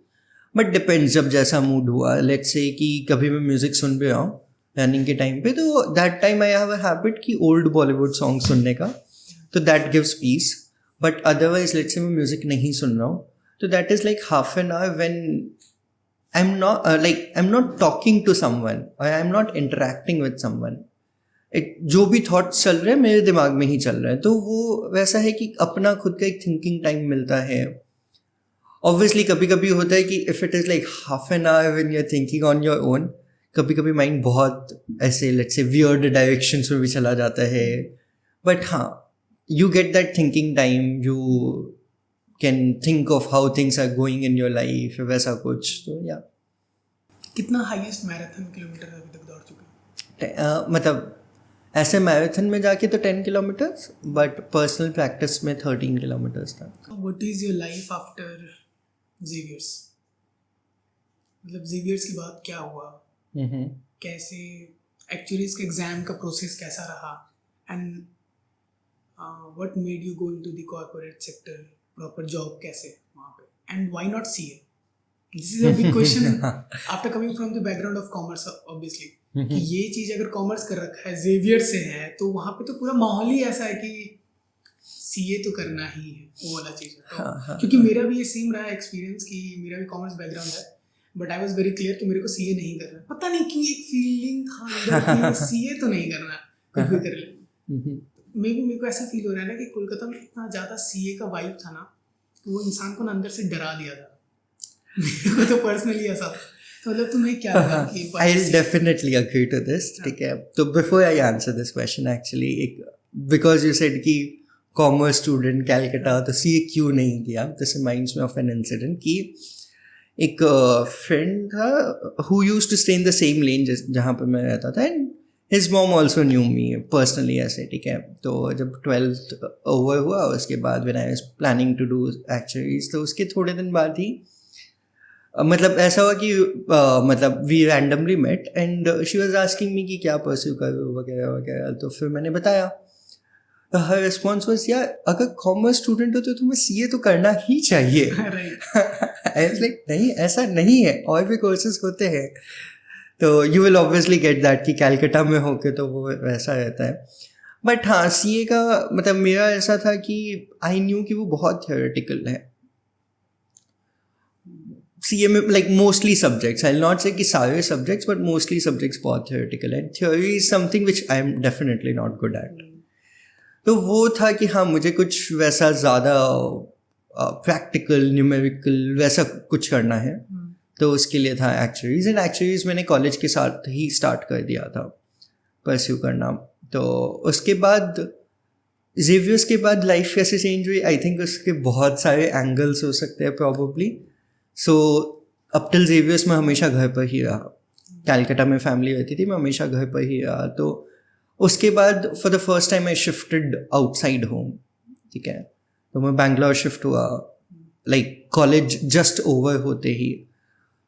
बट डिपेंड्स, जब जैसा मूड हुआ। लेट्स से कि कभी मैं म्यूज़िक सुन भी रहा हूँ रनिंग के टाइम पे, तो that time I have a habit कि ओल्ड बॉलीवुड सॉन्ग सुनने का, तो that gives peace. But otherwise let's say मैं म्यूज़िक नहीं सुन रहा हूँ, तो that is like half an hour when I'm not talking to someone or I'm not interacting with someone. जो भी थॉट्स चल रहे हैं मेरे दिमाग में ही चल रहे हैं, तो वो वैसा है कि अपना खुद का एक थिंकिंग टाइम मिलता है। ऑब्वियसली कभी कभी होता है कि if it is like half an hour when you are thinking on your own, कभी कभी माइंड बहुत ऐसे लेट्स से वियर्ड डायरेक्शंस में भी चला जाता है, बट हाँ you get that thinking time, you can think of how things are going in your life, वैसा कुछ। तो या कितना हाईएस्ट मैराथन किलोमीटर अभी तक दौड़ चुके हैं? मतलब ऐसे मैराथन में जाके तो 10 किलोमीटर्स, बट पर्सनल प्रैक्टिस में 13 किलोमीटर्स था। What is your life after Xavier's? मतलब ज़ेवियर्स के बाद क्या हुआ, कैसे एक्चुअली इसका एग्ज़ाम का प्रोसेस कैसा रहा, and what made you go into the corporate sector, proper job कैसे वहाँ पे, and why not CA? This is a big question after coming from the background of commerce obviously, कि ये चीज़ अगर कॉमर्स कर रखा है, ज़ेवियर से है, तो वहाँ पे तो पूरा माहौल ही ऐसा है कि सीए तो करना ही है, वो वाला चीज़ है। तो क्योंकि मेरा भी ये सेम रहा एक्सपीरियंस कि मेरा भी कॉमर्स बैकग्राउंड है, but I was very clear कि मेरे को सीए नहीं करना। पता नहीं क्यों एक फीलिंग था अंदर कि सीए तो नहीं करना, कुछ भी कर ले। मे भी मेरे को ऐसा फील हो रहा है ना कि कोलकाता में इतना ज़्यादा सीए का वाइब था ना, कि वो इंसान को अंदर से डरा दिया था। मेरे को तो पर्सनली ऐसा था। तो मतलब तुम्हें क्या लगा कि I'll definitely agree to this, ठीक है। तो before I answer this question actually, because you said कि कॉमर्स स्टूडेंट कैलकाटा, तो सीए क्यों नहीं किया, this reminds me of an incident कि एक फ्रेंड था who used to stay in the same lane जहाँ पे मैं रहता था, and his mom also knew me personally ऐसे, ठीक है। तो जब 12th ओवर हुआ उसके बाद when I was planning to do actuaries, तो उसके थोड़े दिन बाद ही मतलब ऐसा हुआ कि मतलब we randomly met and she was asking me कि क्या परस्यू करो वगैरह वगैरह, तो फिर मैंने बताया। हर रिस्पॉन्स वाज यार अगर कॉमर्स स्टूडेंट हो तो तुम्हें सीए तो करना ही चाहिए। आई वाज लाइक नहीं ऐसा नहीं है, और भी कोर्सेज होते हैं। तो you will obviously get that कि कैलकाटा में होके तो वो वैसा रहता है। बट हाँ सीए का मतलब मेरा ऐसा था कि आई न्यू कि वो बहुत थियोरेटिकल है। सीए में like mostly subjects, I will not से कि सारे सब्जेक्ट्स, बट मोस्टली सब्जेक्ट्स बहुत थियोरेटिकल है। Theory is something which I am definitely not good at. तो वो था कि हाँ मुझे कुछ वैसा ज़्यादा प्रैक्टिकल न्यूमेरिकल वैसा कुछ करना है, तो उसके लिए था एक्चुअलीज। एंड एक्चुअलीज मैंने कॉलेज के साथ ही स्टार्ट कर दिया था परस्यू करना। तो उसके बाद ज़ेवियर्स के बाद लाइफ कैसे चेंज हुई, आई थिंक उसके बहुत सारे एंगल्स हो सकते हैं probably. So up till Xavier's मैं हमेशा घर पर ही रहा, कैलकाटा में फैमिली रहती थी, मैं हमेशा घर पर ही रहा। तो उसके बाद for the first time I shifted outside home, ठीक है। तो मैं बैंगलोर शिफ्ट हुआ लाइक कॉलेज जस्ट ओवर होते ही।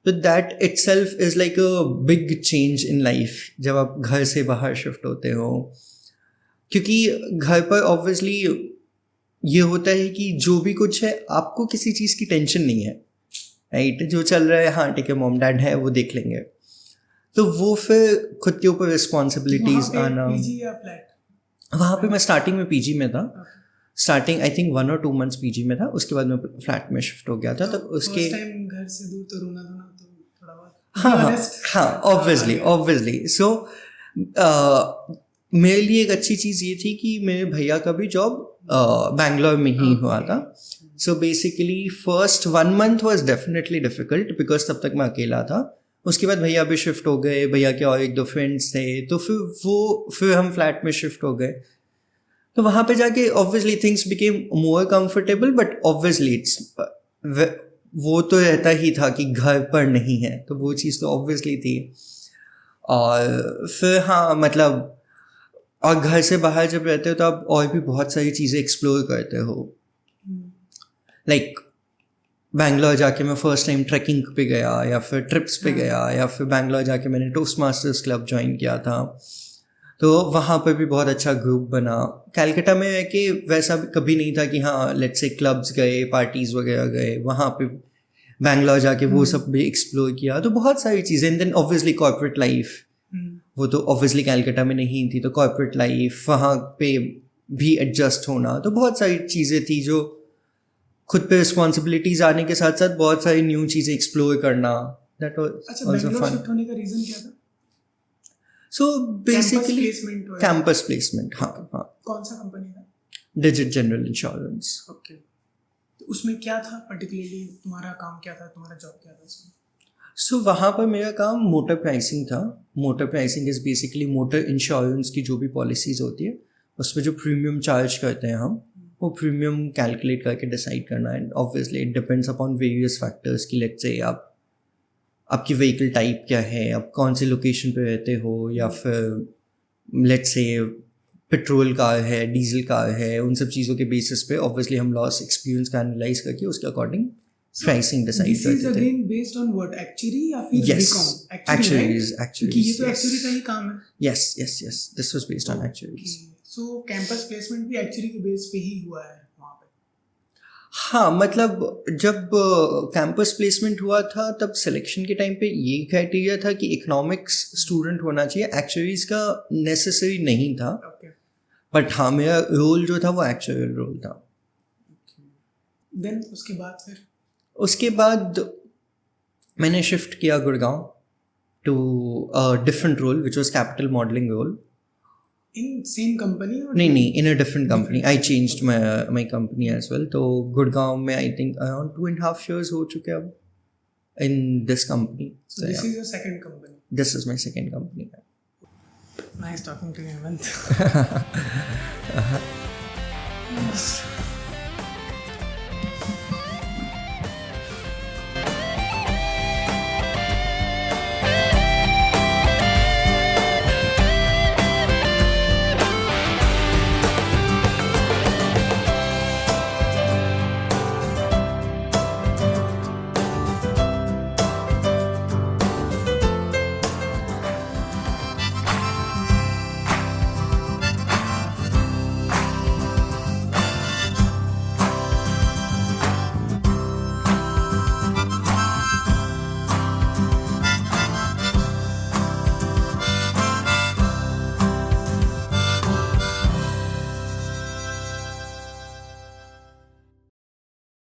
तो that itself is like a big change in life जब आप घर से बाहर शिफ्ट होते हो, क्योंकि घर पर ऑब्वियसली ये होता है कि जो भी कुछ है आपको किसी चीज़ की टेंशन नहीं है, राइट। जो चल रहा है हाँ ठीक है मॉम डैड है वो देख लेंगे। तो वो फिर खुद के ऊपर रिस्पॉन्सिबिलिटीज़ आना। वहाँ पे मैं स्टार्टिंग में पीजी में था, starting I think 1 or 2 months PG में था, उसके बाद मैं फ्लैट में शिफ्ट हो गया था। तो उसके टाइम घर से दूर तो रोना धोना तो थोड़ा बहुत। हाँ honest. हाँ ऑब्वियसली सो मेरे लिए एक अच्छी चीज़ ये थी कि मेरे भैया का भी जॉब बैंगलोर में ही हुआ था. So basically first 1 month was definitely difficult because तब तक मैं अकेला था. उसके बाद भैया भी शिफ्ट हो गए, भैया के और 1-2 फ्रेंड्स थे, तो फिर हम फ्लैट में शिफ्ट हो गए. तो वहाँ पे जाके obviously things became more comfortable, but obviously it's वो तो रहता ही था कि घर पर नहीं है, तो वो चीज़ तो ऑब्वियसली थी. और फिर हाँ मतलब और घर से बाहर जब रहते हो तो आप और भी बहुत सारी चीज़ें एक्सप्लोर करते हो. लाइक बैंगलोर जाके मैं फर्स्ट टाइम ट्रैकिंग पे गया, या फिर ट्रिप्स पे गया, या फिर बैंगलोर जाके मैंने टोस्ट मास्टर्स क्लब ज्वाइन किया था, तो वहाँ पर भी बहुत अच्छा ग्रुप बना. कैलकाटा में है कि वैसा भी कभी नहीं था कि हाँ लेट्स से क्लब्स गए, पार्टीज़ वगैरह गए, वहाँ पे बैंगलोर जाके वो सब भी एक्सप्लोर किया. तो बहुत सारी चीज़ें. And then obviously corporate life, वो तो ऑब्वियसली कैलकाटा में नहीं थी, तो कॉर्पोरेट लाइफ वहाँ पे भी एडजस्ट होना, तो बहुत सारी चीज़ें थी जो खुद पे रिस्पॉन्सिबिलिटीज आने के साथ साथ बहुत सारी न्यू चीज़ें एक्सप्लोर करना. That was also Bangalore fun. Shift होने का रीजन क्या था? So basically placement campus placement. हाँ हाँ. कौन सा कंपनी था? Digit General Insurance. ओके. तो उसमें क्या था पर्टिकुलरली, तुम्हारा काम क्या था, तुम्हारा जॉब क्या था उसमें? सो वहाँ पर मेरा काम मोटर प्राइसिंग था. Motor pricing is basically motor insurance की जो भी पॉलिसीज़ होती है उसमें जो प्रीमियम चार्ज करते हैं हम, वो प्रीमियम कैलकुलेट करके डिसाइड करना. And obviously it depends upon various factors कि लेट्स से आपकी व्हीकल टाइप क्या है, आप कौन से लोकेशन पे रहते हो, या फिर लेट्स से पेट्रोल कार है, डीजल कार है, उन सब चीज़ों के बेसिस पे ऑब्वियसली हम लॉस एक्सपीरियंस का एनालाइज करके उसके अकॉर्डिंग प्राइसिंग डिसाइड करते थे. This is again based on what, actuary या फिर Yes, बीकॉम? actuaries, क्योंकि ये तो yes. एक्चुअरी का ही काम है. Yes. This was based on actuaries. So campus placement भी एक्चुअली के बेस पे ही हुआ है वहाँ पे? हाँ मतलब जब कैंपस प्लेसमेंट हुआ था तब सिलेक्शन के टाइम पे ये क्राइटेरिया था कि इकोनॉमिक्स स्टूडेंट होना चाहिए, एक्चुअरीज का नेसेसरी नहीं था. ओके. बट हाँ मेरा रोल जो था वो एक्चुअल रोल था. देन उसके बाद फिर उसके बाद मैंने शिफ्ट किया Gurgaon to a different role which was capital modelling role. In same company? नहीं, in a different company. I changed my company as well. तो गुड़गांव में I think around 2.5 years हो चुके अब in this company. So this is your second company? This is my second company. Nice talking to you, Hemant.